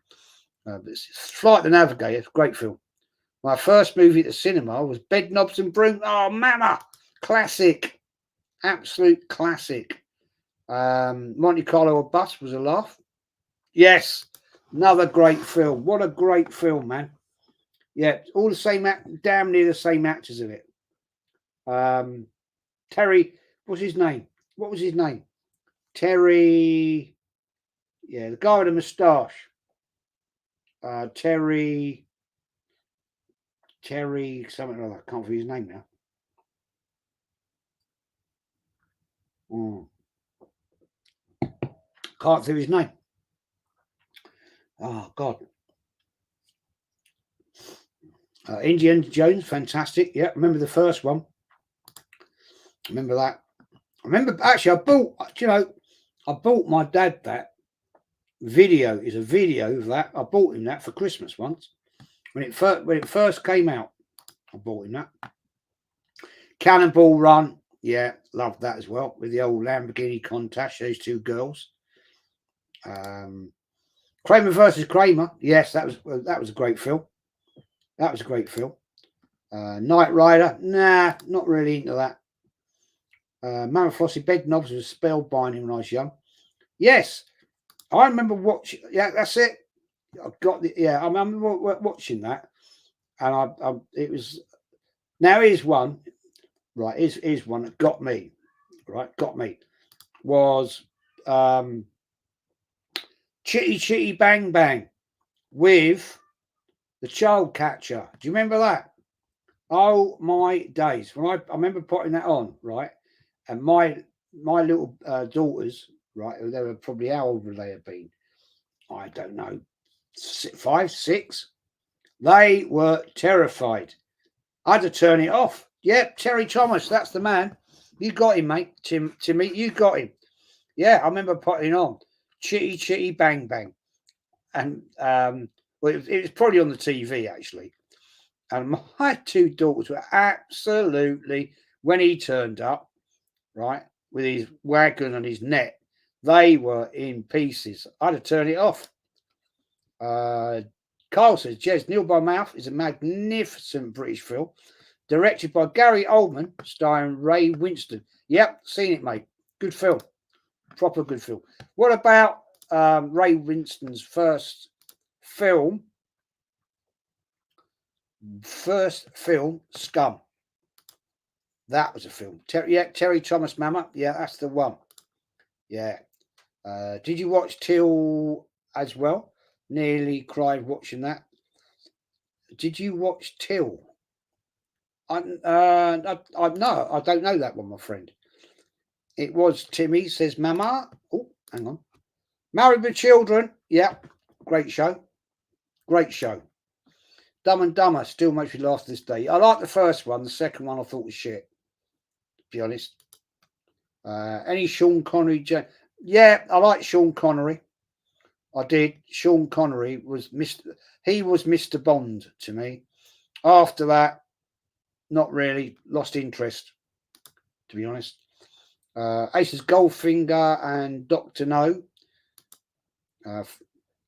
Flight the Navigator, great film. My first movie at the cinema was Bed Knobs and Broom. Oh, mama, classic, absolute classic. Monte Carlo Bus was a laugh. Yes, another great film. What a great film, man. Yeah, all the same, damn near the same actors in it. Terry What's his name? What was his name? Terry. Yeah, the guy with the moustache. Terry, something like that. Can't think of his name now. Can't think of his name. Oh God. Indiana Jones, fantastic. Yeah, remember the first one. Remember that. I remember actually. I bought my dad that video. Is a video of that. I bought him that for Christmas once when it first came out. I bought him that. Cannonball Run. Yeah, loved that as well with the old Lamborghini Countach. Those two girls. Kramer versus Kramer. Yes, that was a great film. That was a great film. Knight Rider. Nah, not really into that. Mama Flossie Bedknobs was spellbinding when I was young. Yes, I remember watching. Yeah, that's it. I got the. Yeah, I remember watching that, and it was. Now here's one. Right, here's one that got me. Right, got me. Was Chitty Chitty Bang Bang with the Child Catcher. Do you remember that? Oh my days! When I remember putting that on, right, and my little daughters, right, they were probably how old would they have been? I don't know, 5, 6. They were terrified. I had to turn it off. Yep, Terry Thomas, that's the man. You got him, mate. Timmy, you got him. Yeah, I remember putting on Chitty Chitty Bang Bang, and well, it was probably on the TV actually. And my two daughters were absolutely, when he turned up, right, with his wagon and his net, they were in pieces. I had to turn it off. Carl says, Jez, Neil by Mouth is a magnificent British film, directed by Gary Oldman, starring Ray Winston. Yep, seen it, mate. Good film. Proper good film. What about Ray Winston's first film, Scum? That was a film. Terry Thomas Mama. Yeah, that's the one. Yeah. Did you watch Till as well? Nearly cried watching that. Did you watch Till? No, I don't know that one, my friend. It was Timmy says Mama. Oh, hang on. Married with Children. Yeah, great show. Great show. Dumb and Dumber still makes me laugh to this day. I like the first one. The second one I thought was shit, to be honest. Any Sean Connery? Yeah, I like Sean Connery. I did. Sean Connery was Mr. Bond to me. After that, not really. Lost interest, to be honest. Ace's Goldfinger and Dr. No.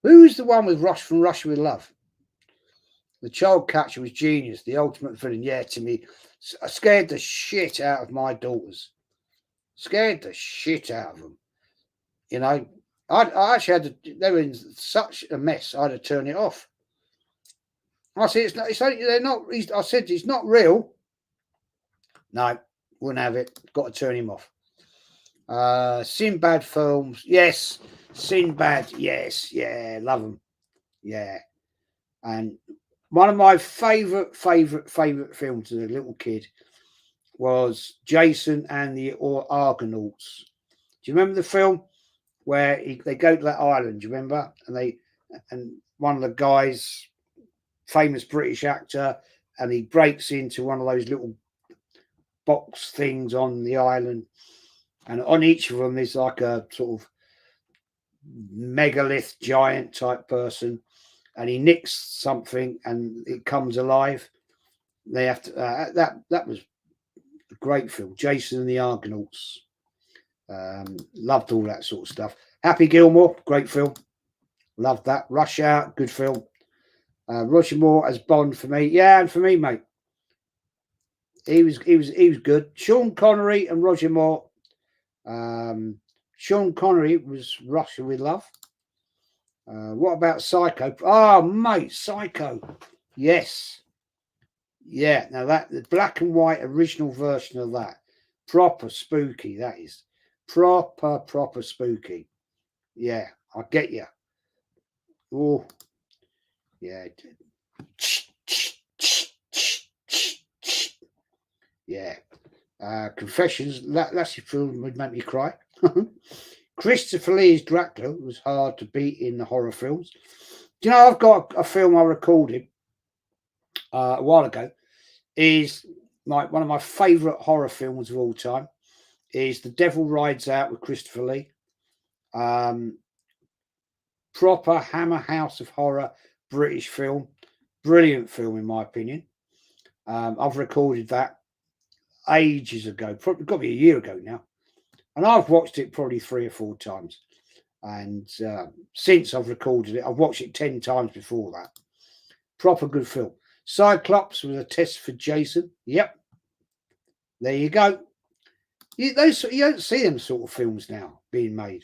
Who's the one with Rush from Russia with Love? The Child Catcher was genius. The ultimate villain. Yeah, to me. I scared the shit out of my daughters. Scared the shit out of them. You know, I actually had to, they were in such a mess, I had to turn it off. I said, they're not, I said, it's not real. No, wouldn't have it. Got to turn him off. Sinbad films. Yes. Sinbad. Yes. Yeah. Love them. Yeah. And one of my favourite films as a little kid was Jason and the Argonauts. Do you remember the film where they go to that island? Do you remember? And one of the guys, famous British actor, and he breaks into one of those little box things on the island, and on each of them there's like a sort of megalith giant type person, and he nicks something and it comes alive. They have to that was a great film. Jason and the Argonauts. Loved all that sort of stuff. Happy Gilmore, great film. Loved that. Rush Hour, good film. Roger Moore as Bond for me. Yeah, and for me, mate. He was good. Sean Connery and Roger Moore. Sean Connery was Russia with Love. What about Psycho? Oh, mate, Psycho. Yes. Yeah. Now that the black and white original version of that, Proper spooky, that is. Proper spooky. Yeah, I get you. Oh, yeah. Yeah. Confessions, that's your film would make me cry. Christopher Lee's Dracula was hard to beat in the horror films. Do you know, I've got a film I recorded a while ago. Is one of my favourite horror films of all time. Is The Devil Rides Out with Christopher Lee. Proper Hammer House of Horror British film. Brilliant film, in my opinion. I've recorded that ages ago, probably got to be a year ago now. And I've watched it probably 3 or 4 times. And since I've recorded it, I've watched it 10 times before that. Proper good film. Cyclops was a test for Jason. Yep. There you go. You don't see them sort of films now being made.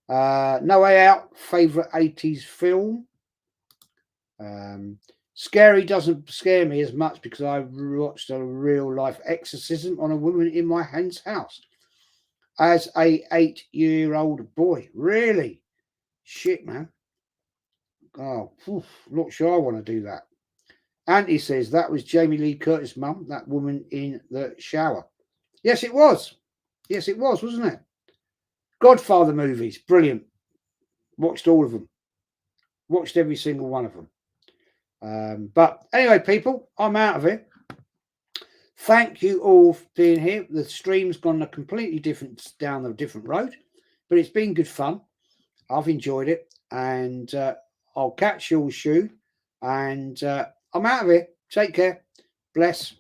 No Way Out, favourite 80s film. Scary doesn't scare me as much because I watched a real life exorcism on a woman in my aunt's house as a 8-year-old boy. Really? Shit, man. Oh, not sure I want to do that. Auntie says that was Jamie Lee Curtis' mum, that woman in the shower. Yes, it was. Yes, it was, wasn't it? Godfather movies, brilliant. Watched all of them. Watched every single one of them. But anyway, people, I'm out of here. Thank you all for being here. The stream's gone a completely down a different road, but it's been good fun. I've enjoyed it, and I'll catch you all soon. And I'm out of here. Take care. Bless.